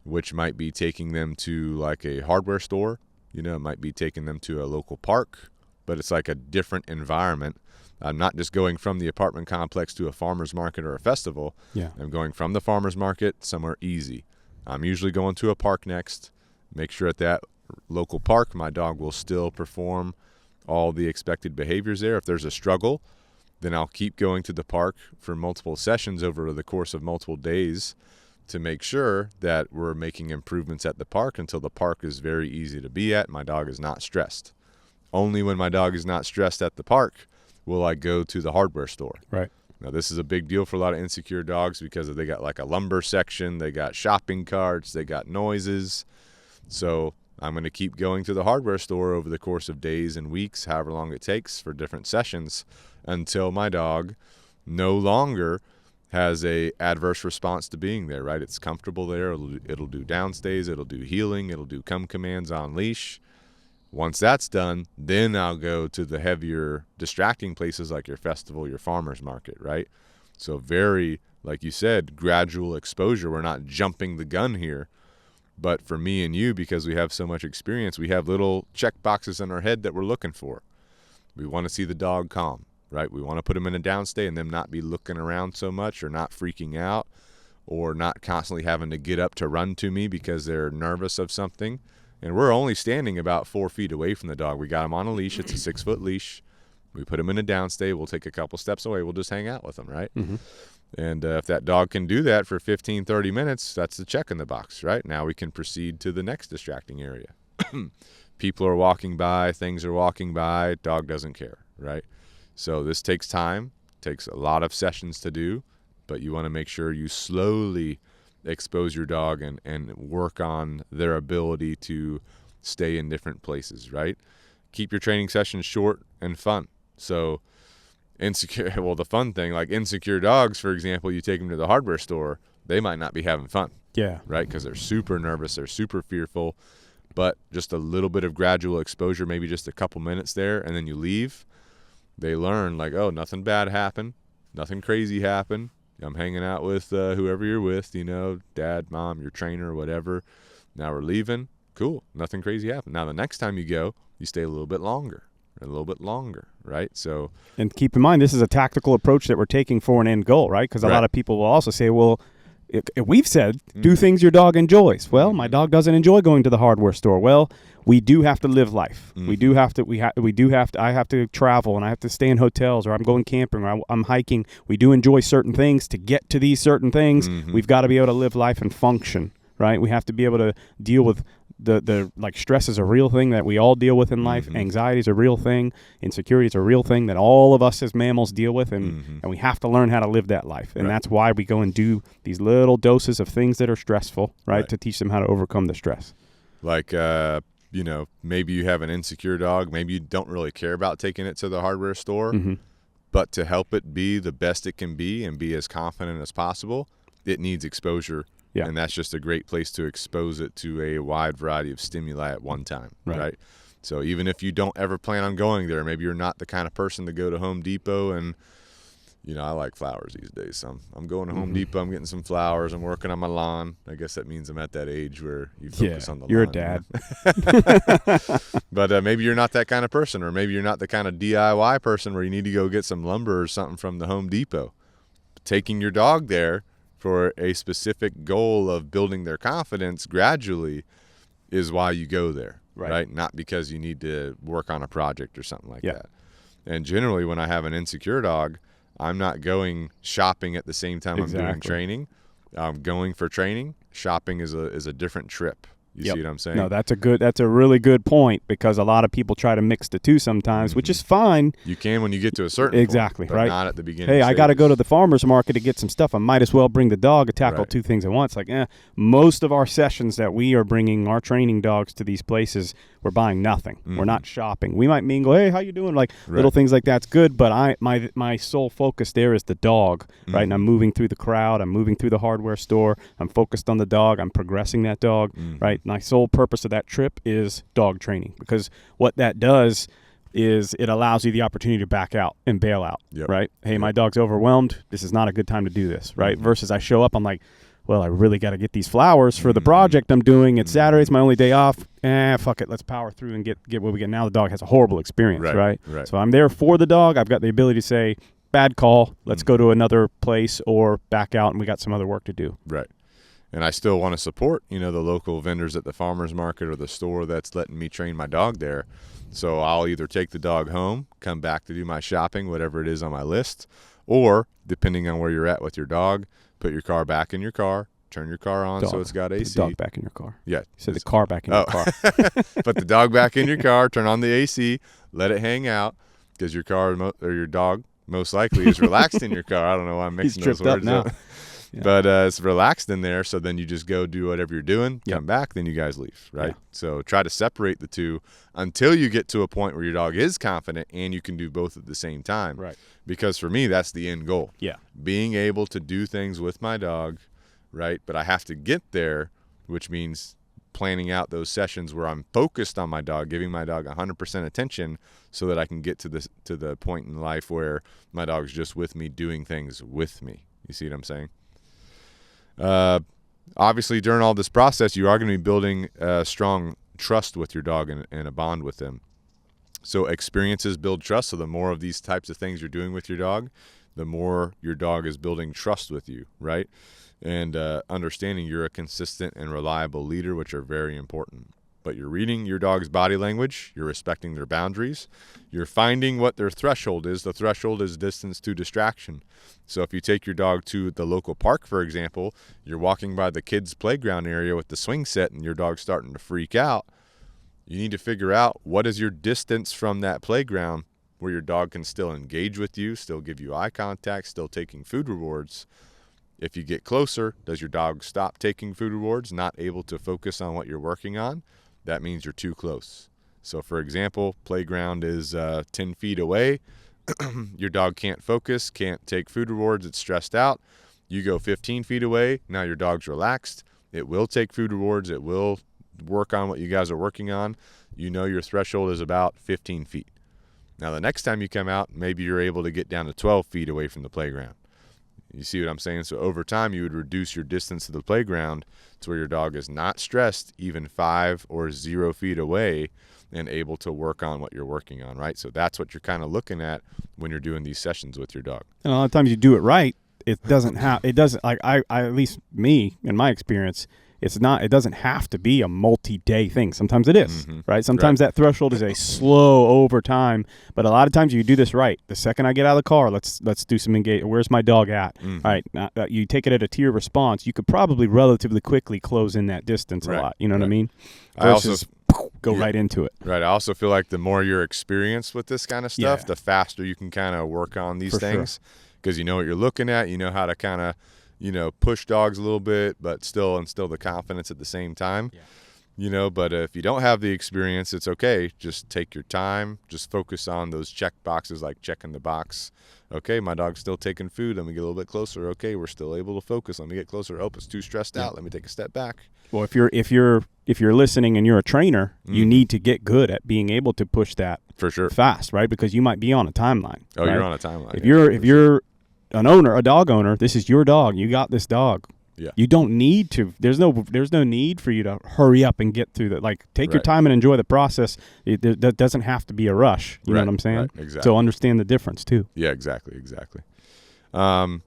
which might be taking them to like a hardware store. It might be taking them to a local park, but it's like a different environment. I'm not just going from the apartment complex to a farmer's market or a festival. Yeah. I'm going from the farmer's market somewhere easy. I'm usually going to a park next. Make sure at that local park, my dog will still perform all the expected behaviors there. If there's a struggle, then I'll keep going to the park for multiple sessions over the course of multiple days to make sure that we're making improvements at the park until the park is very easy to be at. My dog is not stressed. Only when my dog is not stressed at the park will I go to the hardware store. Right. Now, this is a big deal for a lot of insecure dogs because they got like a lumber section, they got shopping carts, they got noises. So I'm going to keep going to the hardware store over the course of days and weeks, however long it takes for different sessions, until my dog no longer has a adverse response to being there, right? It's comfortable there. It'll do downstays. It'll do healing. It'll do come commands on leash. Once that's done, then I'll go to the heavier distracting places like your festival, your farmer's market, right? So very, like you said, gradual exposure. We're not jumping the gun here. But for me and you, because we have so much experience, we have little check boxes in our head that we're looking for. We want to see the dog calm, right? We want to put them in a downstay and them not be looking around so much or not freaking out or not constantly having to get up to run to me because they're nervous of something. And we're only standing about 4 feet away from the dog. We got him on a leash. It's a 6-foot leash. We put him in a downstay. We'll take a couple steps away. We'll just hang out with him, right? Mm-hmm. And if that dog can do that for 15, 30 minutes, that's the check in the box, right? Now we can proceed to the next distracting area. People are walking by, things are walking by, dog doesn't care, right? So this takes time, takes a lot of sessions to do, but you want to make sure you slowly expose your dog and work on their ability to stay in different places, right? Keep your training sessions short and fun. So the fun thing, like insecure dogs, for example, you take them to the hardware store, they might not be having fun. Yeah. Right? Because they're super nervous, they're super fearful, but just a little bit of gradual exposure, maybe just a couple minutes there, and then you leave. they learn like, oh, nothing bad happened, nothing crazy happened. I'm hanging out with whoever you're with, dad, mom, your trainer, whatever. Now we're leaving. Cool. Nothing crazy happened. Now the next time you go, you stay a little bit longer, right? So, and keep in mind, this is a tactical approach that we're taking for an end goal, right? Because a lot of people will also say, well, we've said do things your dog enjoys. Well, my dog doesn't enjoy going to the hardware store. Well, we do have to live life. We do have to. I have to travel, and I have to stay in hotels, or I'm going camping, or I'm hiking. We do enjoy certain things. To get to these certain things, we've got to be able to live life and function, right? We have to be able to deal with the like stress is a real thing that we all deal with in life. Anxiety is a real thing. Insecurity is a real thing that all of us as mammals deal with, and we have to learn how to live that life. And that's why we go and do these little doses of things that are stressful, right? To teach them how to overcome the stress. Like, maybe you have an insecure dog. Maybe you don't really care about taking it to the hardware store, but to help it be the best it can be and be as confident as possible, it needs exposure. Yeah. And that's just a great place to expose it to a wide variety of stimuli at one time, right? So even if you don't ever plan on going there, maybe you're not the kind of person to go to Home Depot and, I like flowers these days. So I'm going to Home Depot, I'm getting some flowers, I'm working on my lawn. I guess that means I'm at that age where you focus on the you're lawn. You're a dad. But maybe you're not that kind of person, or maybe you're not the kind of DIY person where you need to go get some lumber or something from the Home Depot. Taking your dog there for a specific goal of building their confidence gradually is why you go there, right? Not because you need to work on a project or something like that. And generally when I have an insecure dog, I'm not going shopping at the same time I'm doing training. I'm going for training. Shopping is a different trip. You see what I'm saying? No, that's a really good point, because a lot of people try to mix the two sometimes, which is fine. You can when you get to a certain point, but not at the beginning. Hey, I got to go to the farmer's market to get some stuff. I might as well bring the dog and tackle two things at once. Like, most of our sessions that we are bringing our training dogs to these places, we're buying nothing. We're not shopping. We might mingle. Hey, how you doing? Like little things like that's good, but my sole focus there is the dog, right? And I'm moving through the crowd. I'm moving through the hardware store. I'm focused on the dog. I'm progressing that dog, right? My sole purpose of that trip is dog training, because what that does is it allows you the opportunity to back out and bail out, right? Hey, my dog's overwhelmed. This is not a good time to do this, right? Versus I show up, I'm like, well, I really got to get these flowers for the project I'm doing. It's Saturday. It's my only day off. Fuck it. Let's power through and get what we get. Now the dog has a horrible experience, right? So I'm there for the dog. I've got the ability to say, bad call. Let's go to another place, or back out, and we got some other work to do. Right. And I still want to support, the local vendors at the farmer's market or the store that's letting me train my dog there. So I'll either take the dog home, come back to do my shopping, whatever it is on my list, or depending on where you're at with your dog, put your car back in your car, turn your car on so it's got AC. Put the dog back in your car. Yeah. You said the car back in your car. Put the dog back in your car, turn on the AC, let it hang out, because your car or your dog most likely is relaxed in your car. I don't know why I'm mixing those words up. Yeah. But it's relaxed in there, so then you just go do whatever you're doing, come back, then you guys leave, right? Yeah. So try to separate the two until you get to a point where your dog is confident and you can do both at the same time. Right. Because for me, that's the end goal. Yeah. Being able to do things with my dog, right? But I have to get there, which means planning out those sessions where I'm focused on my dog, giving my dog 100% attention, so that I can get to the point in life where my dog's just with me, doing things with me. You see what I'm saying? Obviously, during all this process, you are going to be building strong trust with your dog and a bond with them. So experiences build trust. So the more of these types of things you're doing with your dog, the more your dog is building trust with you, right? And understanding you're a consistent and reliable leader, which are very important. But you're reading your dog's body language, you're respecting their boundaries, you're finding what their threshold is. The threshold is distance to distraction. So if you take your dog to the local park, for example, you're walking by the kids' playground area with the swing set and your dog's starting to freak out, you need to figure out what is your distance from that playground where your dog can still engage with you, still give you eye contact, still taking food rewards. If you get closer, does your dog stop taking food rewards, not able to focus on what you're working on? That means you're too close. So for example, playground is 10 feet away. Your dog can't focus, can't take food rewards, it's stressed out. You go 15 feet away, now your dog's relaxed. It will take food rewards, it will work on what you guys are working on. You know your threshold is about 15 feet. Now, the next time you come out, maybe you're able to get down to 12 feet away from the playground. You see what I'm saying? So over time, you would reduce your distance to the playground to where your dog is not stressed even 5 or 0 feet away and able to work on what you're working on, right? So that's what you're kind of looking at when you're doing these sessions with your dog. And a lot of times you do it right, it doesn't like I at least me, in my experience, it doesn't have to be a multi-day thing. Sometimes it is, right? Sometimes that threshold is a slow over time, but a lot of times you do this right. The second I get out of the car, let's do some engage. Where's my dog at? All right, you take it at a tier response. You could probably relatively quickly close in that distance a lot. You know what I mean? Versus go right into it. Right. I also feel like the more you're experienced with this kind of stuff, the faster you can kind of work on these things because you know what you're looking at. You know how to kind of push dogs a little bit, but still instill the confidence at the same time. But if you don't have the experience, it's okay. Just take your time. Just focus on those check boxes, like checking the box. Okay, my dog's still taking food. Let me get a little bit closer. Okay, we're still able to focus. Let me get closer. Oh, it's too stressed out. Let me take a step back. Well, if you're listening and you're a trainer, you need to get good at being able to push that for sure fast, right? Because you might be on a timeline. Oh, right? You're on a timeline. If you're an owner, a dog owner, this is your dog. You got this dog. Yeah. You don't need to. There's no need for you to hurry up and get through that. Like, take your time and enjoy the process. That doesn't have to be a rush. You know what I'm saying? Right, exactly. So understand the difference too. Yeah, exactly. A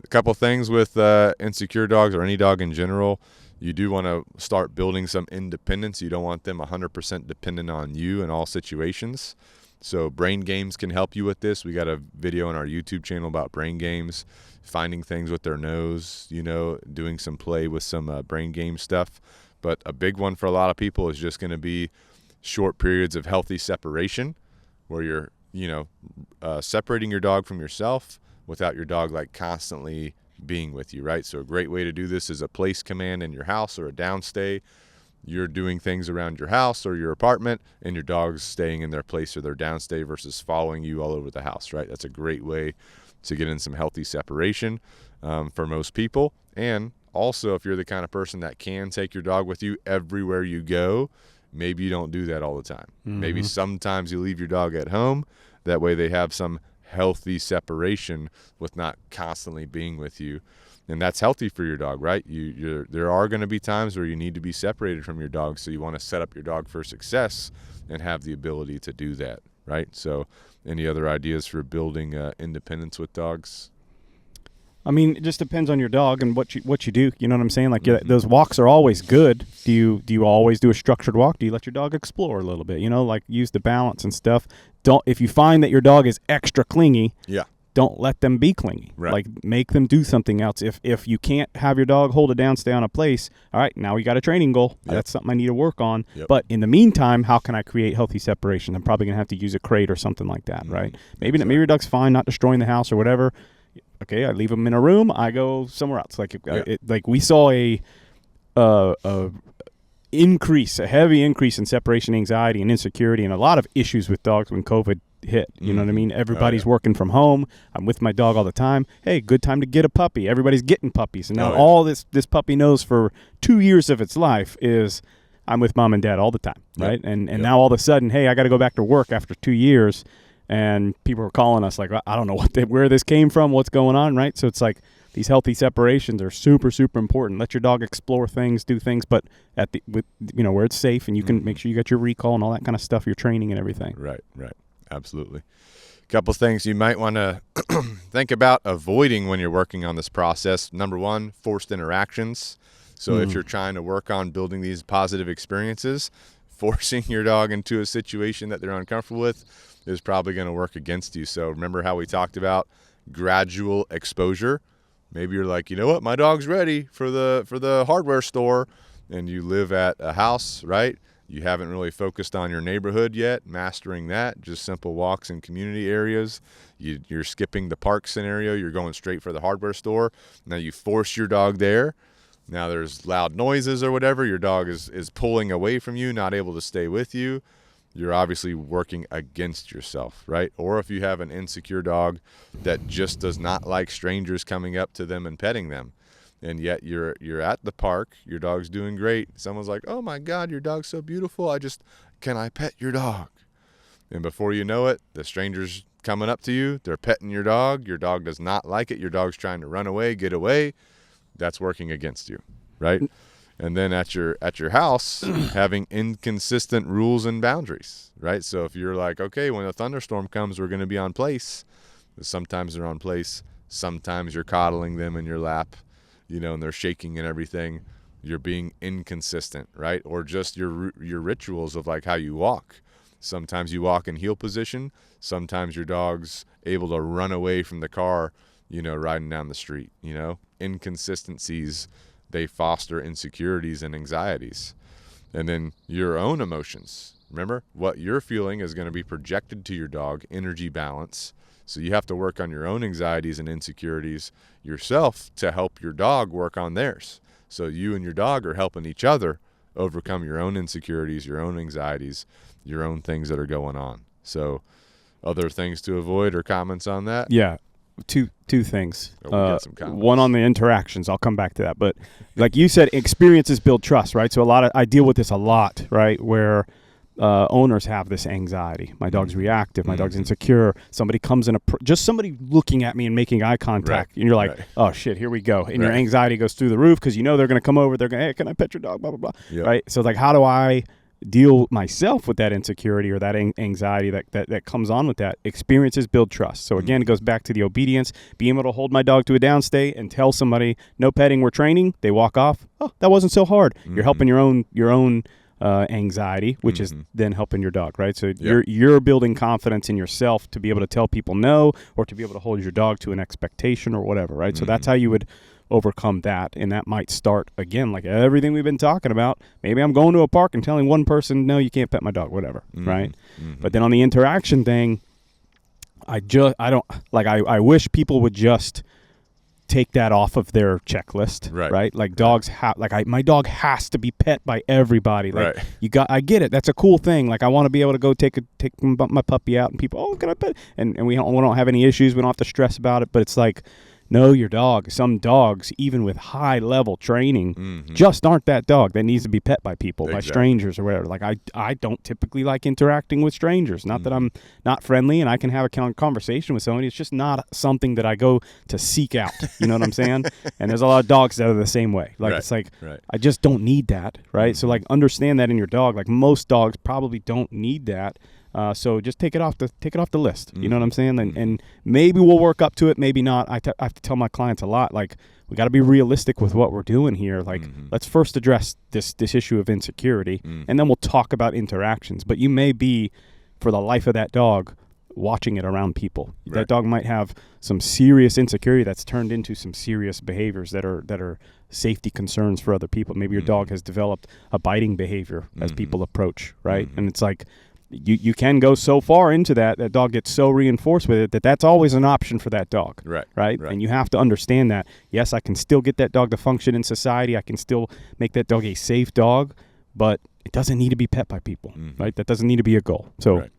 couple things with insecure dogs or any dog in general. You do want to start building some independence. You don't want them 100% dependent on you in all situations. So brain games can help you with this. We got a video on our YouTube channel about brain games, finding things with their nose, doing some play with some brain game stuff. But a big one for a lot of people is just going to be short periods of healthy separation where you're, separating your dog from yourself without your dog like constantly being with you, right? So a great way to do this is a place command in your house or a downstay. You're doing things around your house or your apartment, and your dog's staying in their place or their downstay versus following you all over the house, right? That's a great way to get in some healthy separation for most people. And also, if you're the kind of person that can take your dog with you everywhere you go, maybe you don't do that all the time. Maybe sometimes you leave your dog at home. That way they have some healthy separation with not constantly being with you. And that's healthy for your dog, right? There are going to be times where you need to be separated from your dog, so you want to set up your dog for success and have the ability to do that, right? So any other ideas for building independence with dogs? I mean, it just depends on your dog and what you do. You know what I'm saying? Like those walks are always good. Do you always do a structured walk? Do you let your dog explore a little bit? Like use the balance and stuff. If you find that your dog is extra clingy, don't let them be clingy. Right. Like make them do something else. If you can't have your dog hold it down, stay on a place, all right, now we got a training goal. That's something I need to work on. But in the meantime, how can I create healthy separation? I'm probably going to have to use a crate or something like that, right? Maybe your dog's fine, not destroying the house or whatever. Okay, I leave them in a room. I go somewhere else. Like we saw a heavy increase in separation anxiety and insecurity and a lot of issues with dogs when COVID hit. You know what I mean? Everybody's working from home. I'm with my dog all the time. Hey, good time to get a puppy. Everybody's getting puppies. And now all this puppy knows for 2 years of its life is I'm with mom and dad all the time, right? And now all of a sudden, hey, I got to go back to work after 2 years. And people are calling us like, I don't know where this came from, what's going on, right? So it's like these healthy separations are super, super important. Let your dog explore things, do things, but where it's safe and you can make sure you got your recall and all that kind of stuff, your training and everything. Right. Absolutely. A couple things you might want to think about avoiding when you're working on this process. Number one, forced interactions. So if you're trying to work on building these positive experiences, forcing your dog into a situation that they're uncomfortable with is probably going to work against you. So remember how we talked about gradual exposure? Maybe you're like, you know what, my dog's ready for the hardware store, and you live at a house, right? You haven't really focused on your neighborhood yet, mastering that, just simple walks in community areas. You're skipping the park scenario. You're going straight for the hardware store. Now you force your dog there. Now there's loud noises or whatever. Your dog is pulling away from you, not able to stay with you. You're obviously working against yourself, right? Or if you have an insecure dog that just does not like strangers coming up to them and petting them, and yet you're at the park, your dog's doing great. Someone's like, oh my God, your dog's so beautiful. Can I pet your dog? And before you know it, the stranger's coming up to you. They're petting your dog. Your dog does not like it. Your dog's trying to run away, get away. That's working against you, right? And then at your house, having inconsistent rules and boundaries, right? So if you're like, okay, when a thunderstorm comes, we're going to be on place. Sometimes they're on place. Sometimes you're coddling them in your lap, and they're shaking and everything. You're being inconsistent, right? Or just your rituals of like how you walk. Sometimes you walk in heel position. Sometimes your dog's able to run away from the car, riding down the street. Inconsistencies, they foster insecurities and anxieties. And then your own emotions. Remember, what you're feeling is going to be projected to your dog, energy balance. So you have to work on your own anxieties and insecurities yourself to help your dog work on theirs. So you and your dog are helping each other overcome your own insecurities, your own anxieties, your own things that are going on. So other things to avoid or comments on that? Yeah. Two things. Oh, we got some comments. One on the interactions. I'll come back to that. But like you said, experiences build trust, right? So I deal with this a lot, right? Where owners have this anxiety. My dog's reactive. My dog's insecure. Somebody comes in, just somebody looking at me and making eye contact. Right. And you're like, oh, shit, here we go. And your anxiety goes through the roof because they're going to come over. They're going, hey, can I pet your dog, blah, blah, blah. Yep. Right? So like, how do I deal myself with that insecurity or that anxiety that comes on with that? Experiences build trust. So again, it goes back to the obedience, being able to hold my dog to a down state and tell somebody, no petting, we're training. They walk off. Oh, that wasn't so hard. You're helping your own anxiety, which is then helping your dog, right? So you're building confidence in yourself to be able to tell people no, or to be able to hold your dog to an expectation or whatever, right? So that's how you would overcome that. And that might start, again, like everything we've been talking about. Maybe I'm going to a park and telling one person, no, you can't pet my dog, whatever, right? But then on the interaction thing, I wish people would just take that off of their checklist, right? Like dogs my dog has to be pet by everybody. Like I get it. That's a cool thing. Like I want to be able to go take my puppy out and people, oh, can I pet? And we don't have any issues. We don't have to stress about it. But it's like, no, your dog. Some dogs, even with high level training, just aren't that dog that needs to be pet by people, by strangers or whatever. Like I don't typically like interacting with strangers. Not that I'm not friendly and I can have a conversation with somebody. It's just not something that I go to seek out. You know what I'm saying? And there's a lot of dogs that are the same way. Like it's like I just don't need that, right? So like understand that in your dog. Like most dogs probably don't need that. So just take it off the list. You know what I'm saying? And maybe we'll work up to it, maybe not. I have to tell my clients a lot, like, we got to be realistic with what we're doing here. Like, let's first address this issue of insecurity, and then we'll talk about interactions. But you may be, for the life of that dog, watching it around people. That dog might have some serious insecurity that's turned into some serious behaviors that are safety concerns for other people. Maybe your dog has developed a biting behavior as people approach, right? And it's like, you can go so far into that dog gets so reinforced with it that's always an option for that dog, right? And you have to understand that, yes, I can still get that dog to function in society. I can still make that dog a safe dog, but it doesn't need to be pet by people, right? That doesn't need to be a goal. So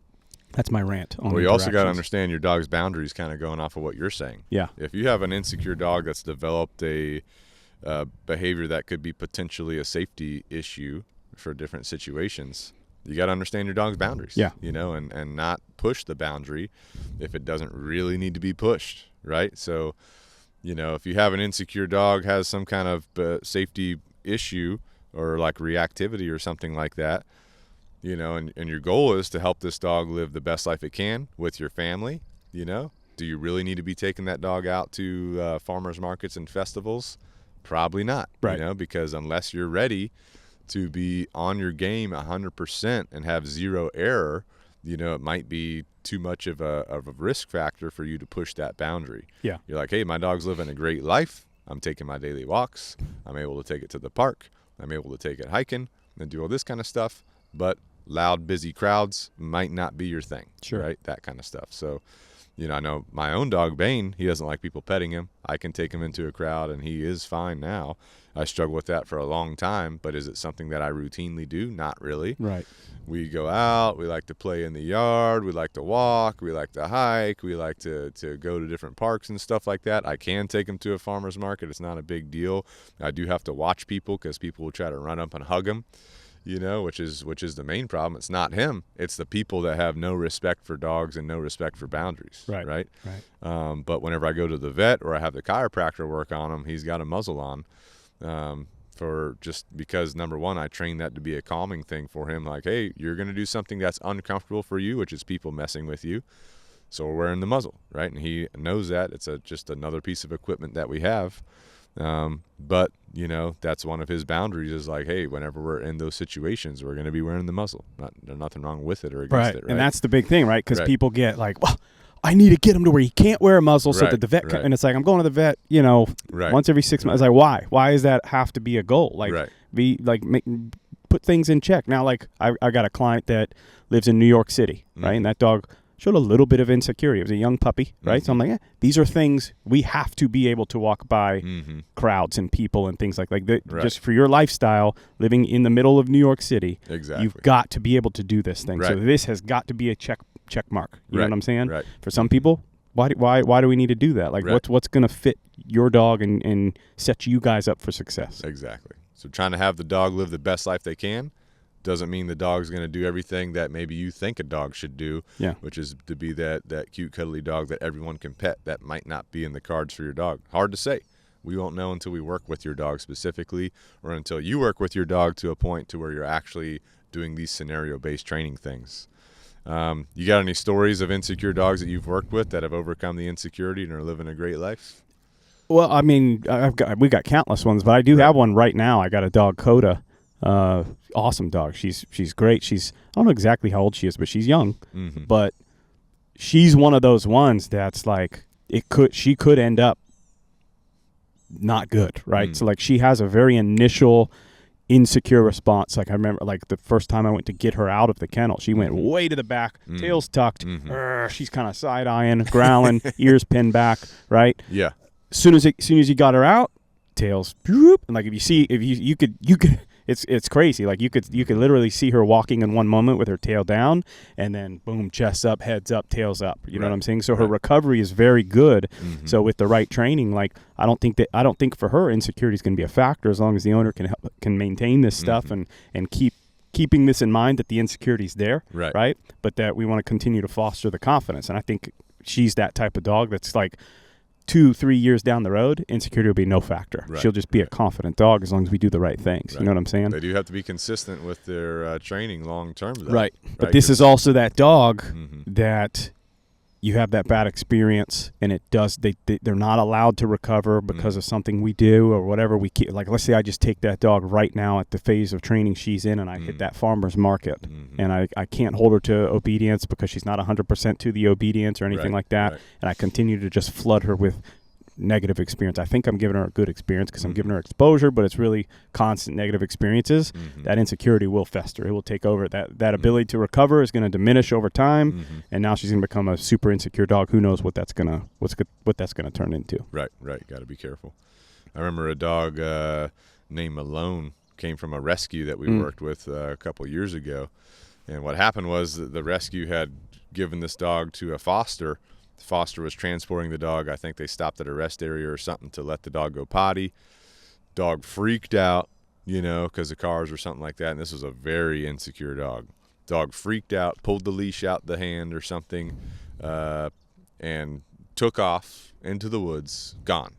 that's my rant on you also got to understand your dog's boundaries, kind of going off of what you're saying. Yeah. If you have an insecure dog that's developed a behavior that could be potentially a safety issue for different situations, you got to understand your dog's boundaries, and not push the boundary if it doesn't really need to be pushed, right? So, if you have an insecure dog, has some kind of safety issue or like reactivity or something like that, and your goal is to help this dog live the best life it can with your family, do you really need to be taking that dog out to farmers markets and festivals? Probably not, because unless you're ready to be on your game 100% and have zero error, it might be too much of a risk factor for you to push that boundary. Yeah. You're like, hey, my dog's living a great life. I'm taking my daily walks. I'm able to take it to the park. I'm able to take it hiking and do all this kind of stuff. But loud, busy crowds might not be your thing, right? That kind of stuff. So, I know my own dog, Bane, he doesn't like people petting him. I can take him into a crowd, and he is fine now. I struggled with that for a long time, but is it something that I routinely do? Not really. Right. We go out. We like to play in the yard. We like to walk. We like to hike. We like to go to different parks and stuff like that. I can take him to a farmer's market. It's not a big deal. I do have to watch people because people will try to run up and hug him, you know, which is the main problem. It's not him. It's the people that have no respect for dogs and no respect for boundaries. Right. But whenever I go to the vet or I have the chiropractor work on him, he's got a muzzle on. For just because, number one, I train that to be a calming thing for him. Like, hey, you're going to do something that's uncomfortable for you, which is people messing with you. So we're wearing the muzzle, right? And he knows that. It's just another piece of equipment that we have. But, you know, that's one of his boundaries is like, hey, whenever we're in those situations, we're going to be wearing the muzzle. There's nothing wrong with it or against it, right? And that's the big thing, right? Because people get like, well, I need to get him to where he can't wear a muzzle so that the vet can, and it's like, I'm going to the vet, you know, once every 6 months. It's like, why? Why does that have to be a goal? Like, be like, put things in check. Now, like, I got a client that lives in New York City, right? And that dog showed a little bit of insecurity. It was a young puppy, right? So I'm like, these are things we have to be able to walk by crowds and people and things like that. Just for your lifestyle, living in the middle of New York City, you've got to be able to do this thing. So this has got to be a check mark. You know what I'm saying? For some people, why do we need to do that? Like, what's going to fit your dog and set you guys up for success? Exactly. So trying to have the dog live the best life they can doesn't mean the dog's going to do everything that maybe you think a dog should do, which is to be that cute, cuddly dog that everyone can pet. That might not be in the cards for your dog. Hard to say. We won't know until we work with your dog specifically, or until you work with your dog to a point to where you're actually doing these scenario-based training things. You got any stories of insecure dogs that you've worked with that have overcome the insecurity and are living a great life? Well, I mean, we got countless ones, but I do have one right now. I got a dog, Coda. Awesome dog. She's great. I don't know exactly how old she is, but she's young. But she's one of those ones that's like she could end up not good, right? So like she has a very initial insecure response. Like I remember like the first time I went to get her out of the kennel, she went way to the back, tail's tucked. She's kind of side-eyeing, growling, ears pinned back, right? Yeah. As soon as you got her out, tails, and like if you could it's crazy. Like you could literally see her walking in one moment with her tail down, and then boom, chest up, heads up, tails up. You know what I'm saying? So her recovery is very good. So with the right training, like I don't think for her insecurity is going to be a factor as long as the owner can maintain this stuff and keeping this in mind that the insecurity is there, right? But that we want to continue to foster the confidence. And I think she's that type of dog that's like 2-3 years down the road, insecurity will be no factor. She'll just be a confident dog as long as we do the right things. You know what I'm saying? They do have to be consistent with their training long term. Right. But this is also that dog that you have that bad experience, and they're not allowed to recover because of something we do or whatever we keep. Like, let's say I just take that dog right now at the phase of training she's in, and I hit that farmer's market, and I can't hold her to obedience because she's not 100% to the obedience or anything like that, and I continue to just flood her with negative experience. I think I'm giving her a good experience because I'm giving her exposure, but it's really constant negative experiences. That insecurity will fester. It will take over. That ability to recover is going to diminish over time, and now she's going to become a super insecure dog. Who knows what that's gonna turn into? Right. Got to be careful. I remember a dog named Malone came from a rescue that we worked with a couple years ago, and what happened was that the rescue had given this dog to a foster. The foster was transporting the dog. I think they stopped at a rest area or something to let the dog go potty. Dog freaked out, because of cars or something like that. And this was a very insecure dog. Dog freaked out, pulled the leash out the hand or something, and took off into the woods, gone.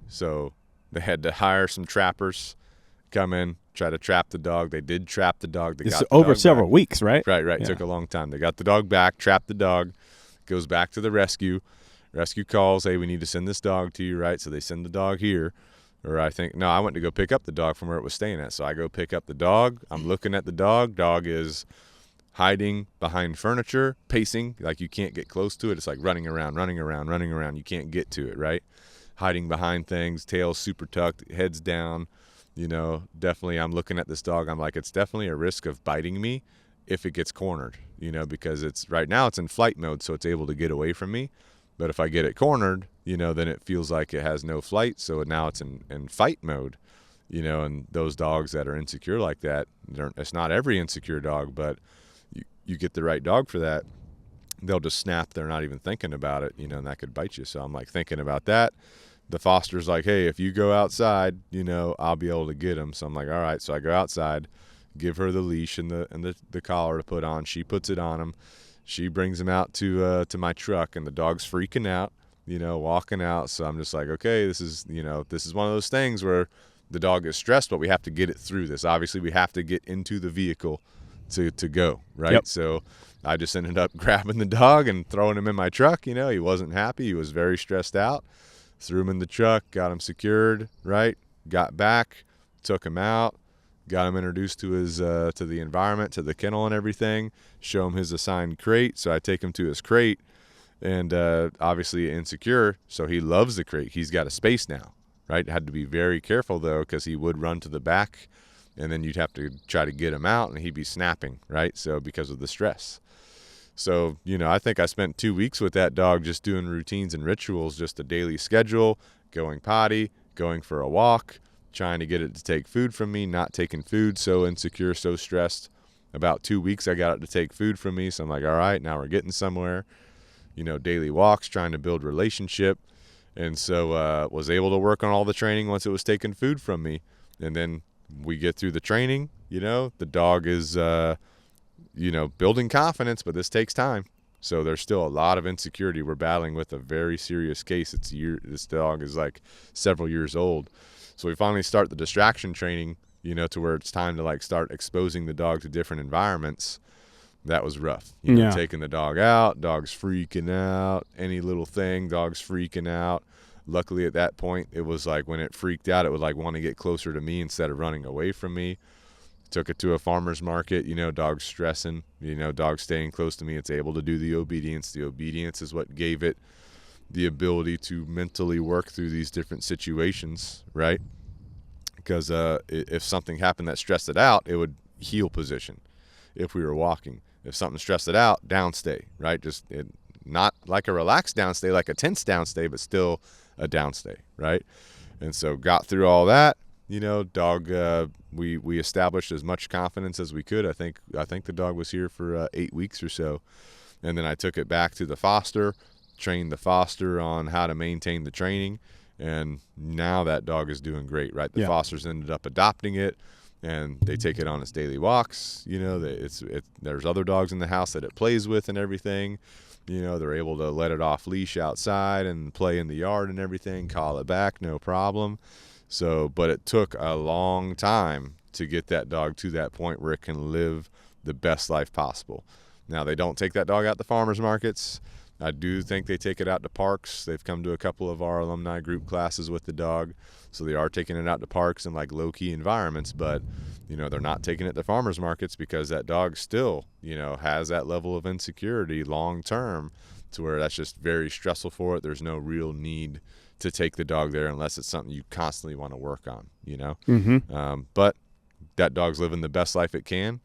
So they had to hire some trappers, come in, try to trap the dog. They did trap the dog. They got over several weeks, right? Right. Yeah. It took a long time. They got the dog back, trapped the dog. Goes back to the rescue. Rescue calls, hey, we need to send this dog to you, right? So they send the dog here. Or I went to go pick up the dog from where it was staying at. So I go pick up the dog. I'm looking at the dog. Dog is hiding behind furniture, pacing, like you can't get close to it. It's like running around. You can't get to it, right? Hiding behind things, tail super tucked, heads down. Definitely I'm looking at this dog. I'm like, it's definitely a risk of biting me if it gets cornered, because it's right now it's in flight mode, so it's able to get away from me. But if I get it cornered, then it feels like it has no flight. So now it's in fight mode, and those dogs that are insecure like that, it's not every insecure dog, but you get the right dog for that, they'll just snap. They're not even thinking about it, and that could bite you. So I'm like thinking about that. The foster's like, hey, if you go outside, I'll be able to get him. So I'm like, all right. So I go outside, give her the leash and the collar to put on. She puts it on him. She brings him out to my truck, and the dog's freaking out, walking out. So I'm just like, okay, this is one of those things where the dog is stressed, but we have to get it through this. Obviously, we have to get into the vehicle to go, right? Yep. So I just ended up grabbing the dog and throwing him in my truck. He wasn't happy. He was very stressed out. Threw him in the truck, got him secured, right? Got back, took him out, got him introduced to his to the environment, to the kennel and everything, show him his assigned crate. So I take him to his crate, and obviously Insecure, so he loves the crate. He's got a space now, right? Had to be very careful, though, because he would run to the back, and then you'd have to try to get him out, and he'd be snapping, right? So because of the stress. So, I think I spent 2 weeks with that dog just doing routines and rituals, just a daily schedule, going potty, going for a walk, trying to get it to take food from me, not taking food, so insecure, so stressed. About 2 weeks, I got it to take food from me, so I'm like, all right, now we're getting somewhere. Daily walks, trying to build relationship. And so was able to work on all the training once it was taking food from me. And then we get through the training, the dog is building confidence, but this takes time. So there's still a lot of insecurity. We're battling with a very serious case. This dog is like several years old. So we finally start the distraction training, to where it's time to start exposing the dog to different environments. That was rough. Taking the dog out, dog's freaking out, any little thing, dog's freaking out. Luckily at that point, it was like when it freaked out, it would want to get closer to me instead of running away from me. Took it to a farmer's market, dog's stressing, dog's staying close to me. It's able to do the obedience. The obedience is what gave it the ability to mentally work through these different situations, right? Because if something happened that stressed it out, it would heel position if we were walking. If something stressed it out, downstay, right? Not like a relaxed downstay, like a tense downstay, but still a downstay, right? And so got through all that. Dog, we established as much confidence as we could. I think the dog was here for 8 weeks or so. And then I took it back to the foster, trained the foster on how to maintain the training. And now that dog is doing great, right? The fosters ended up adopting it, and they take it on its daily walks. There's other dogs in the house that it plays with and everything. They're able to let it off leash outside and play in the yard and everything, call it back, no problem. So, but it took a long time to get that dog to that point where it can live the best life possible. Now, they don't take that dog out to farmers markets. I do think they take it out to parks. They've come to a couple of our alumni group classes with the dog. So they are taking it out to parks and low-key environments, but, they're not taking it to farmers markets because that dog still, has that level of insecurity long-term to where that's just very stressful for it. There's no real need to take the dog there unless it's something you constantly want to work on, Mm-hmm. But that dog's living the best life it can,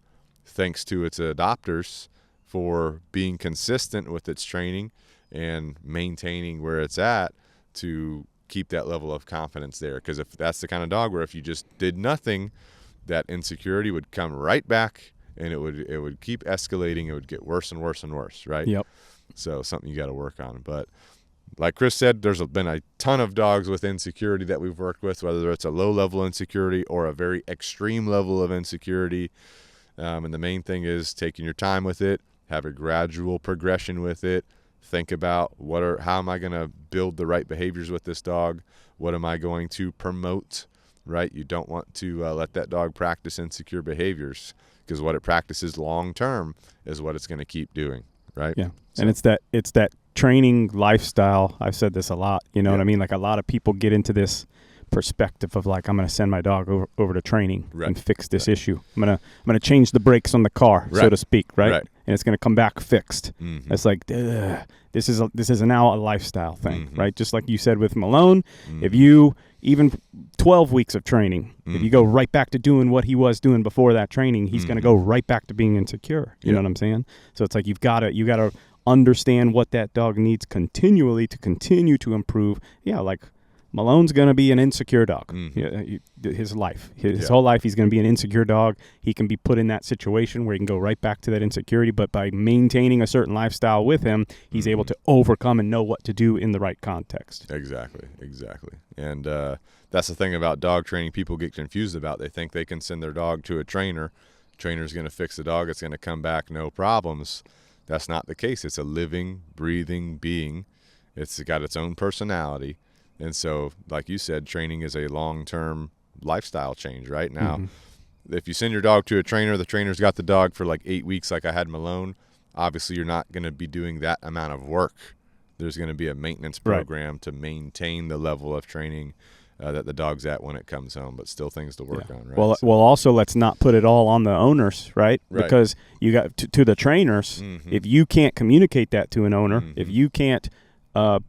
thanks to its adopters for being consistent with its training and maintaining where it's at to keep that level of confidence there. Because if that's the kind of dog where if you just did nothing, that insecurity would come right back and it would keep escalating. It would get worse and worse and worse, right? Yep. So something you got to work on. But like Chris said, there's been a ton of dogs with insecurity that we've worked with, whether it's a low-level insecurity or a very extreme level of insecurity. And the main thing is taking your time with it, have a gradual progression with it. Think about how am I going to build the right behaviors with this dog? What am I going to promote, right? You don't want to let that dog practice insecure behaviors because what it practices long-term is what it's going to keep doing, right? Yeah, so. And it's that training lifestyle. I've said this a lot, what I mean? A lot of people get into this perspective of I'm going to send my dog over to training and fix this issue. I'm going to change the brakes on the car, so to speak, right? And it's going to come back fixed. Mm-hmm. It's this is now a lifestyle thing, right? Just like you said with Malone, if you even 12 weeks of training, if you go right back to doing what he was doing before that training, he's going to go right back to being insecure. You know what I'm saying? So it's you got to understand what that dog needs continually to continue to improve. Yeah, Malone's going to be an insecure dog. His life. His whole life, he's going to be an insecure dog. He can be put in that situation where he can go right back to that insecurity, but by maintaining a certain lifestyle with him, he's able to overcome and know what to do in the right context. Exactly. And that's the thing about dog training people get confused about. They think they can send their dog to a trainer trainer's going to fix the dog, it's going to come back no problems. That's not the case. It's a living, breathing being. It's got its own personality. And so, like you said, training is a long-term lifestyle change. Right now, if you send your dog to a trainer, the trainer's got the dog for like 8 weeks like I had Malone, obviously you're not going to be doing that amount of work. There's going to be a maintenance program to maintain the level of training that the dog's at when it comes home, but still things to work on, right? Well, also let's not put it all on the owners, right? Because you got to the trainers, if you can't communicate that to an owner, if you can't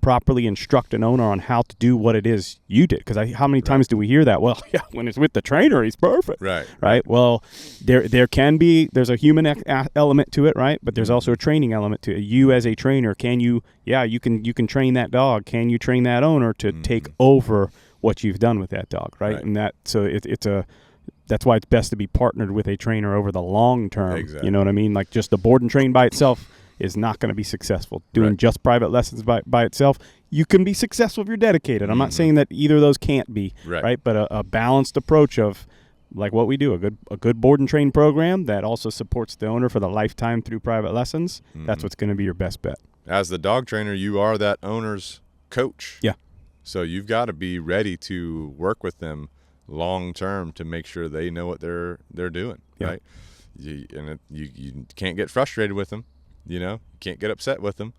properly instruct an owner on how to do what it is you did, because how many times do we hear that? Well, yeah, when it's with the trainer, he's perfect, right? Well, there's a human element to it, right? But there's also a training element to it. You as a trainer, you can train that dog. Can you train that owner to take over what you've done with that dog, right? And that's why it's best to be partnered with a trainer over the long term. Exactly. You know what I mean? Like just the board and train by itself is not going to be successful. Doing just private lessons by itself, you can be successful if you're dedicated. I'm not saying that either of those can't be, right? But a balanced approach of like what we do, a good board and train program that also supports the owner for the lifetime through private lessons, that's what's going to be your best bet. As the dog trainer, you are that owner's coach. Yeah. So you've got to be ready to work with them long term to make sure they know what they're doing, right? You can't get frustrated with them, you can't get upset with them.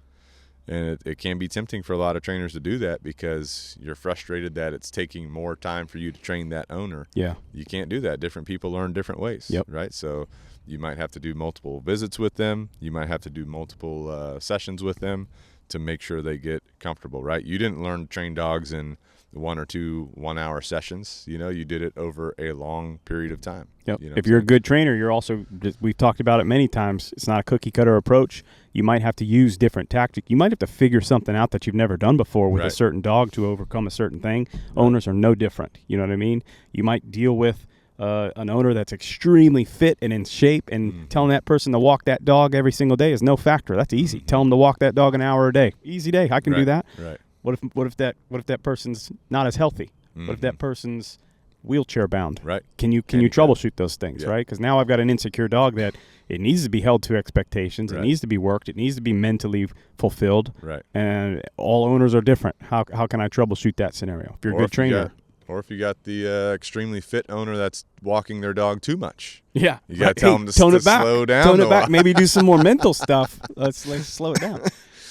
And it can be tempting for a lot of trainers to do that because you're frustrated that it's taking more time for you to train that owner. Yeah. You can't do that. Different people learn different ways, right? So you might have to do multiple visits with them. You might have to do multiple sessions with them to make sure they get comfortable, right? You didn't learn to train dogs in 1 or 2 1-hour sessions. You did it over a long period of time. Yep. If you're a good trainer, you're also, we've talked about it many times, it's not a cookie cutter approach. You might have to use different tactics. You might have to figure something out that you've never done before with a certain dog to overcome a certain thing. Owners are no different. You know what I mean? You might deal with an owner that's extremely fit and in shape, and telling that person to walk that dog every single day is no factor. That's easy. Tell them to walk that dog an hour a day. Easy day. I can do that. Right. What if that person's not as healthy? What if that person's wheelchair bound? Right. Can you troubleshoot those things, right? Because now I've got an insecure dog that it needs to be held to expectations. It needs to be worked. It needs to be mentally fulfilled. Right. And all owners are different. How can I troubleshoot that scenario? If you're a good trainer. Or if you got the extremely fit owner that's walking their dog too much. Yeah. You got to tell them to slow down. Tone it back. Maybe do some more mental stuff. Let's slow it down.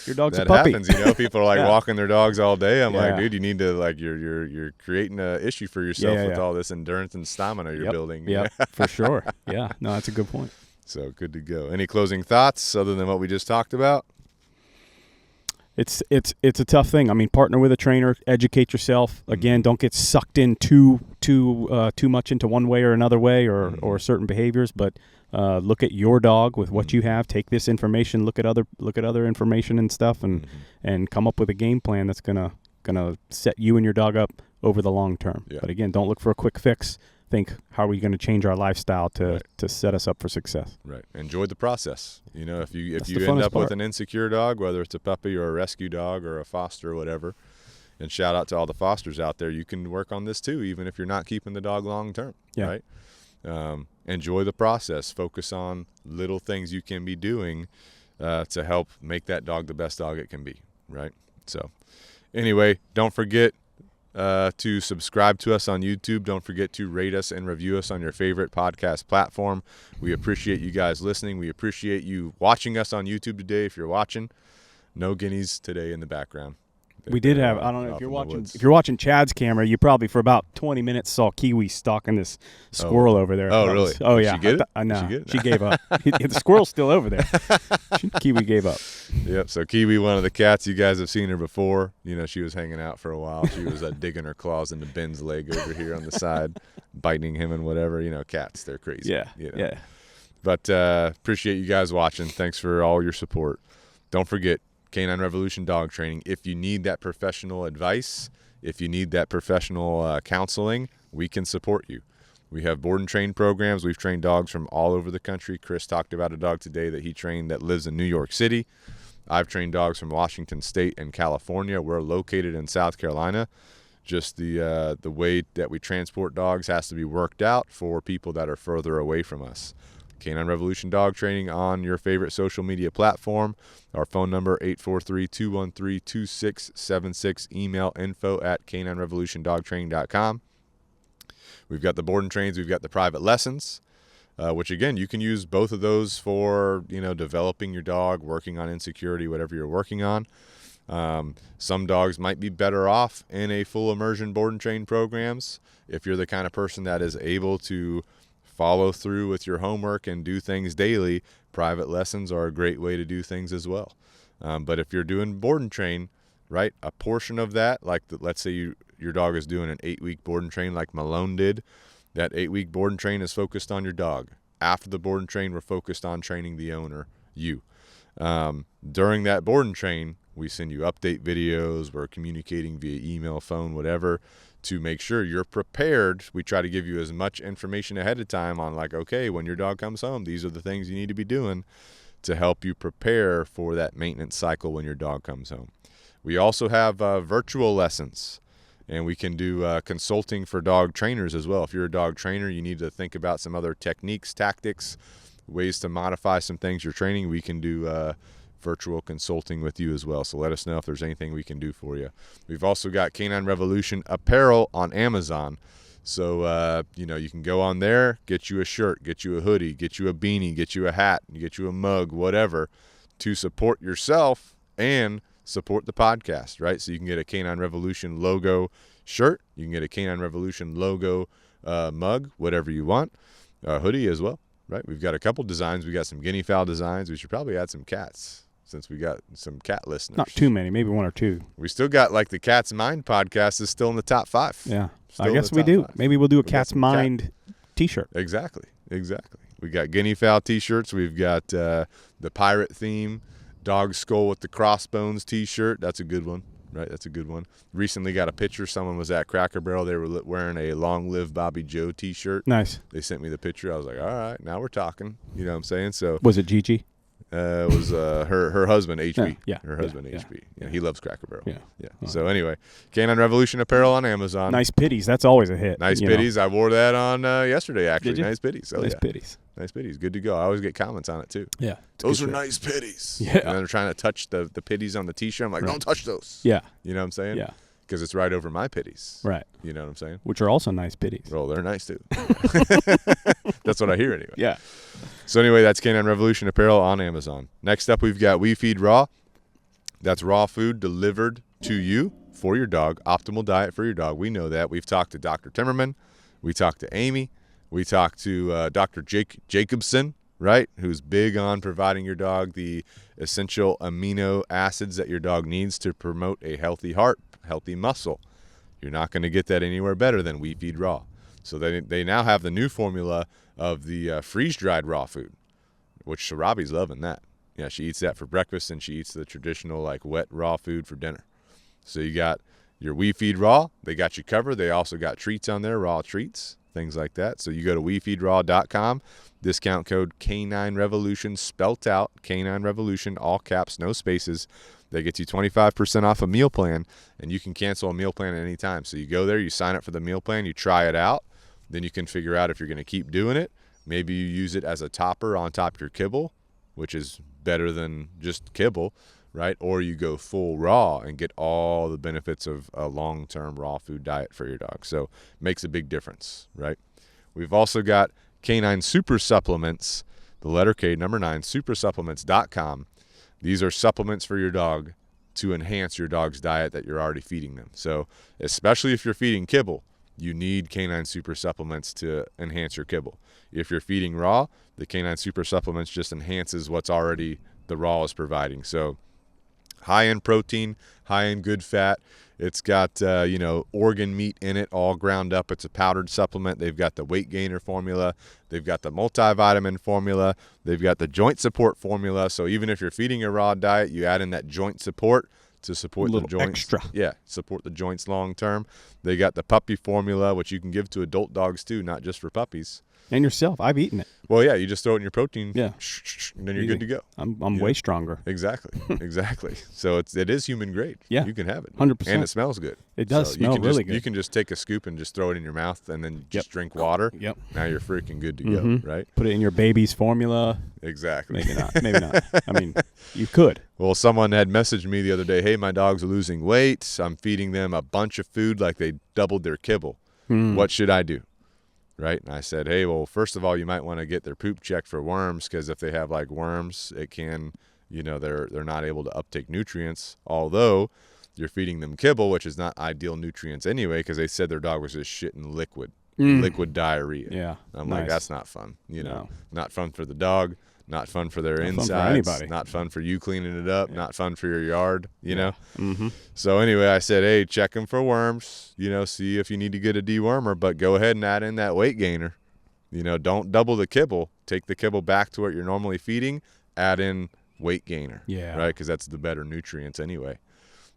Your dog's a puppy. That happens, People are like walking their dogs all day. I'm like, dude, you need to you're creating an issue for yourself with all this endurance and stamina you're building. Yeah, for sure. Yeah, no, that's a good point. So good to go. Any closing thoughts other than what we just talked about? It's a tough thing. I mean, partner with a trainer, educate yourself. Again, don't get sucked in too much into one way or another way or certain behaviors. But look at your dog with what you have. Take this information. Look at other information and stuff, and come up with a game plan that's gonna set you and your dog up over the long term. Yeah. But again, don't look for a quick fix. Think, how are we going to change our lifestyle to set us up for success? Right. Enjoy the process. If you end up with an insecure dog, whether it's a puppy or a rescue dog or a foster or whatever, and shout out to all the fosters out there, you can work on this too, even if you're not keeping the dog long term. Yeah. Right. Enjoy the process. Focus on little things you can be doing to help make that dog the best dog it can be. Right. So, anyway, don't forget to subscribe to us on YouTube. Don't forget to rate us and review us on your favorite podcast platform. We appreciate you guys listening. We appreciate you watching us on YouTube today. If you're watching, no guineas today in the background. We did have, I don't know, if you're watching Chad's camera, you probably for about 20 minutes saw Kiwi stalking this squirrel over there. Oh, really? Yeah. Did she get it? No, she gave up. The squirrel's still over there. Kiwi gave up. Yep, so Kiwi, one of the cats, you guys have seen her before. She was hanging out for a while. She was digging her claws into Ben's leg over here on the side, biting him and whatever. Cats, they're crazy. Yeah, yeah. But appreciate you guys watching. Thanks for all your support. Don't forget, Canine Revolution Dog Training. If you need that professional advice, if you need that professional counseling, we can support you. We have board and train programs. We've trained dogs from all over the country. Chris talked about a dog today that he trained that lives in New York City. I've trained dogs from Washington State and California. We're located in South Carolina. Just the way that we transport dogs has to be worked out for people that are further away from us. Canine Revolution Dog Training on your favorite social media platform. Our phone number, 843-213-2676. Email info@caninerevolutiondogtraining.com. We've got the board and trains. We've got the private lessons, which, again, you can use both of those for, developing your dog, working on insecurity, whatever you're working on. Some dogs might be better off in a full immersion board and train programs. If you're the kind of person that is able to follow through with your homework and do things daily, private lessons are a great way to do things as well. But if you're doing board and train, right, a portion of that, like let's say your dog is doing an 8-week board and train like Malone did, that 8-week board and train is focused on your dog. After the board and train, we're focused on training the owner, you. During that board and train, we send you update videos. We're communicating via email, phone, whatever, to make sure you're prepared. We try to give you as much information ahead of time on, like, okay, when your dog comes home, these are the things you need to be doing to help you prepare for that maintenance cycle when your dog comes home. We also have virtual lessons, and we can do consulting for dog trainers as well. If you're a dog trainer, you need to think about some other techniques, tactics, ways to modify some things you're training. We can do virtual consulting with you as well. So let us know if there's anything we can do for you. We've also got Canine Revolution apparel on Amazon. So, you can go on there, get you a shirt, get you a hoodie, get you a beanie, get you a hat, get you a mug, whatever, to support yourself and support the podcast, right? So you can get a Canine Revolution logo shirt. You can get a Canine Revolution logo mug, whatever you want, hoodie as well, right? We've got a couple designs. We got some guinea fowl designs. We should probably add some cats, since we got some cat listeners. Not too many, maybe one or two. We still got, like, the Cat's Mind podcast is still in the top 5. Yeah, still I guess we do. 5. Maybe we'll do a Cat's Mind t-shirt. Exactly. We got guinea fowl t-shirts. We've got the pirate theme, dog skull with the crossbones t-shirt. That's a good one, right? That's a good one. Recently got a picture. Someone was at Cracker Barrel. They were wearing a Long Live Bobby Joe t-shirt. Nice. They sent me the picture. I was like, all right, now we're talking. You know what I'm saying? So was it Gigi? It was her husband, HB. Yeah. Her husband, HB. Yeah, he loves Cracker Barrel. Yeah. So anyway, Canine Revolution apparel on Amazon. Nice pitties. That's always a hit. Nice pitties. I wore that on yesterday, actually. Did you? Nice pitties. Oh, nice yeah. pitties. Nice pitties. Good to go. I always get comments on it, too. Yeah. Those are nice pitties. Yeah. And they're trying to touch the pitties on the T-shirt. I'm like, don't touch those. Yeah. You know what I'm saying? Yeah. Because it's right over my pitties. Right. You know what I'm saying? Which are also nice pitties. Well, they're nice, too. That's what I hear anyway. Yeah. So anyway, that's Canine Revolution apparel on Amazon. Next up, we've got We Feed Raw. That's raw food delivered to you for your dog. Optimal diet for your dog. We know that. We've talked to Dr. Temperament. We talked to Amy. We talked to Dr. Jacobson, right, who's big on providing your dog the essential amino acids that your dog needs to promote a healthy heart, healthy muscle. You're not going to get that anywhere better than We Feed Raw. So they now have the new formula of the freeze-dried raw food, which Sarabi's loving that. Yeah, she eats that for breakfast, and she eats the traditional, like, wet raw food for dinner. So you got your We Feed Raw. They got you covered. They also got treats on there, raw treats, things like that. So you go to WeFeedRaw.com, discount code Canine Revolution, spelt out, Canine Revolution, all caps, no spaces. That gets you 25% off a meal plan, and you can cancel a meal plan at any time. So you go there, you sign up for the meal plan, you try it out, then you can figure out if you're going to keep doing it. Maybe you use it as a topper on top of your kibble, which is better than just kibble, right? Or you go full raw and get all the benefits of a long-term raw food diet for your dog. So it makes a big difference, right? We've also got Canine Super Supplements, the letter K, number 9, supersupplements.com. These are supplements for your dog to enhance your dog's diet that you're already feeding them. So especially if you're feeding kibble, you need Canine Super Supplements to enhance your kibble. If you're feeding raw, the Canine Super Supplements just enhances what's already the raw is providing. So high in protein, high in good fat. It's got, organ meat in it, all ground up. It's a powdered supplement. They've got the weight gainer formula. They've got the multivitamin formula. They've got the joint support formula. So even if you're feeding a raw diet, you add in that joint support to support the joints. Extra. Yeah, support the joints long term. They got the puppy formula, which you can give to adult dogs too, not just for puppies. And yourself. I've eaten it. Well, yeah, you just throw it in your protein. Yeah. And then you're good to go. I'm way stronger. Exactly. Exactly. So it is human grade. Yeah. You can have it. 100%. And it smells good. It does smell really good. You can just take a scoop and just throw it in your mouth and then just drink water. Yep. Now you're freaking good to go, right? Put it in your baby's formula. Exactly. Maybe not. Maybe not. I mean, you could. Well, someone had messaged me the other day, hey, my dogs are losing weight. I'm feeding them a bunch of food like they doubled their kibble. What should I do? Right? And I said, hey, well, first of all, you might want to get their poop checked for worms, because if they have like worms, it can, they're not able to uptake nutrients, although you're feeding them kibble, which is not ideal nutrients anyway, because they said their dog was just shitting liquid diarrhea. Yeah. I'm like, that's not fun. Not fun for the dog, not fun for their insides, fun for anybody. not fun for you cleaning it up, not fun for your yard, know? So anyway, I said, hey, check them for worms, see if you need to get a dewormer, but go ahead and add in that weight gainer. Don't double the kibble. Take the kibble back to what you're normally feeding, add in weight gainer. Yeah. Right? Because that's the better nutrients anyway.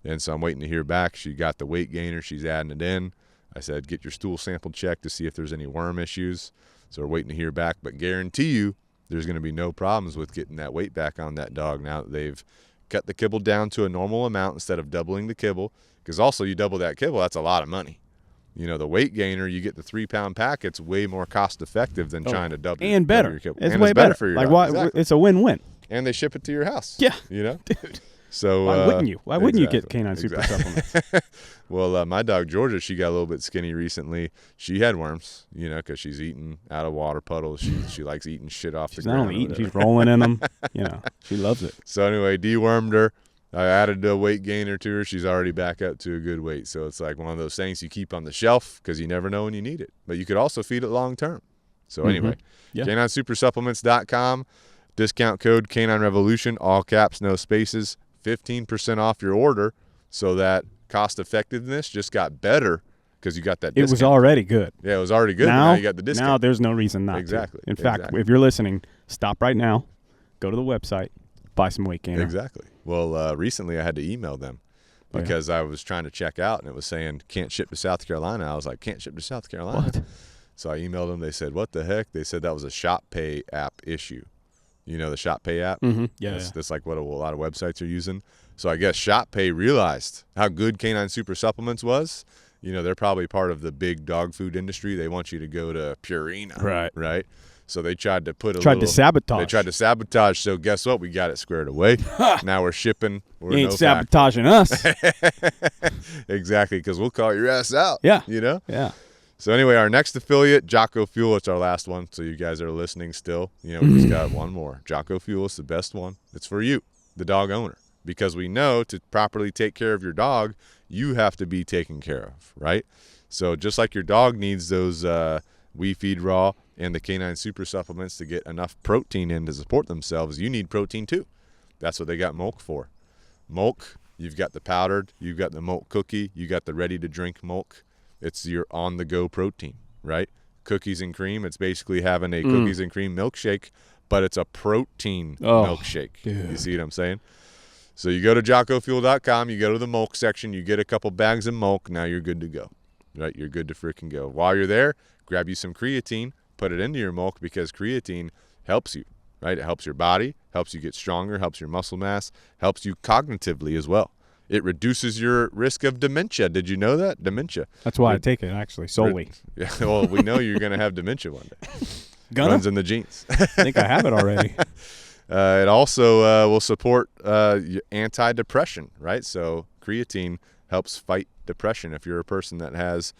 And so I'm waiting to hear back. She got the weight gainer. She's adding it in. I said, get your stool sample checked to see if there's any worm issues. So we're waiting to hear back, but guarantee you there's going to be no problems with getting that weight back on that dog now that they've cut the kibble down to a normal amount instead of doubling the kibble. Because also you double that kibble, that's a lot of money. The weight gainer, you get the 3-pound pack, it's way more cost effective than trying to double and better. Your kibble. It's and way it's better better for your like dog. why Exactly. It's a win-win. And they ship it to your house. Yeah. Dude. So why wouldn't you? Why wouldn't you get exactly, Canine Super Supplements? Well, my dog Georgia, she got a little bit skinny recently. She had worms, because she's eating out of water puddles. She likes eating shit off the ground. She's not only eating, she's rolling in them. She loves it. So anyway, dewormed her. I added a weight gainer to her. She's already back up to a good weight. So it's like one of those things you keep on the shelf because you never know when you need it. But you could also feed it long term. So anyway, CanineSuperSupplements.com, discount code Canine Revolution, all caps, no spaces, 15% off your order. So that cost effectiveness just got better because you got that discount. It was already good. Yeah, it was already good. Now you got the discount. Now there's no reason not to. In fact, if you're listening, stop right now, go to the website, buy some weight gainer. Exactly. Well, recently I had to email them because I was trying to check out and it was saying can't ship to South Carolina. I was like, can't ship to South Carolina. What? So I emailed them. They said, what the heck? They said that was a Shop Pay app issue. The Shop Pay app? Mm-hmm. Yeah. That's like what a lot of websites are using. So I guess Shop Pay realized how good Canine Super Supplements was. They're probably part of the big dog food industry. They want you to go to Purina. Right. So they tried to put to sabotage. They tried to sabotage. So guess what? We got it squared away. Now we're shipping. You ain't sabotaging us. Exactly, because we'll call your ass out. Yeah. Yeah. So anyway, our next affiliate, Jocko Fuel, it's our last one. So you guys are listening still. We just got one more. Jocko Fuel is the best one. It's for you, the dog owner, because we know to properly take care of your dog, you have to be taken care of, right? So just like your dog needs those We Feed Raw and the Canine Super Supplements to get enough protein in to support themselves, you need protein too. That's what they got Milk for. Milk, you've got the powdered, you've got the milk cookie, you got the ready-to-drink milk. It's your on-the-go protein, right? Cookies and cream, it's basically having a cookies and cream milkshake, but it's a protein milkshake. Dude. You see what I'm saying? So you go to JockoFuel.com, you go to the milk section, you get a couple bags of milk, now you're good to go, right? You're good to freaking go. While you're there, grab you some creatine, put it into your milk because creatine helps you, right? It helps your body, helps you get stronger, helps your muscle mass, helps you cognitively as well. It reduces your risk of dementia. Did you know that? Dementia. That's why I take it, actually, solely. Yeah, well, we know you're going to have dementia one day. Runs in the genes. I think I have it already. It also will support antidepressant, right? So creatine helps fight depression. If you're a person that has,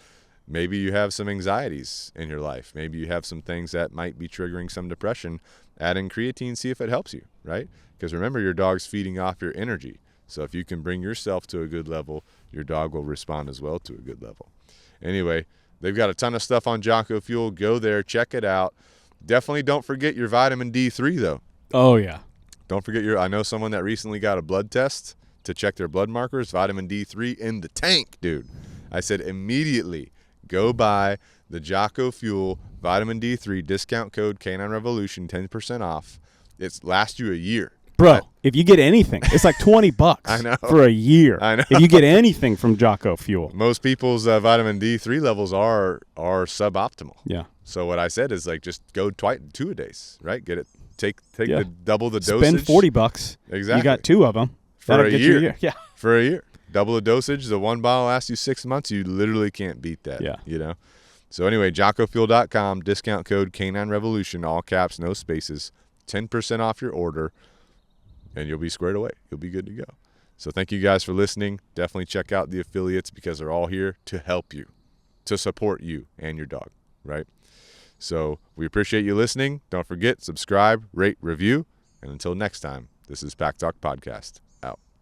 maybe you have some anxieties in your life. Maybe you have some things that might be triggering some depression. Add in creatine, see if it helps you, right? Because remember, your dog's feeding off your energy. So if you can bring yourself to a good level, your dog will respond as well to a good level. Anyway, they've got a ton of stuff on Jocko Fuel. Go there, check it out. Definitely don't forget your vitamin D3, though. Oh, yeah. Don't forget I know someone that recently got a blood test to check their blood markers, vitamin D3 in the tank, dude. I said immediately go buy the Jocko Fuel vitamin D3 discount code Canine Revolution, 10% off. It lasts you a year. Bro, if you get anything, it's like $20 I know. for a year. I know. If you get anything from Jocko Fuel. Most people's vitamin D3 levels are suboptimal. Yeah. So what I said is like just go 2 a days, right? Get it. Take Yeah. the double the Spend dosage. $40. Exactly. You got 2 of them. For That'll a get you year. Yeah. For a year. Double the dosage. The one bottle lasts you 6 months. You literally can't beat that. Yeah. You know? So anyway, JockoFuel.com, discount code Canine Revolution, all caps, no spaces, 10% off your order, and you'll be squared away. You'll be good to go. So thank you guys for listening. Definitely check out the affiliates because they're all here to help you, to support you and your dog, right? So we appreciate you listening. Don't forget, subscribe, rate, review, and until next time, this is Pack Talk Podcast.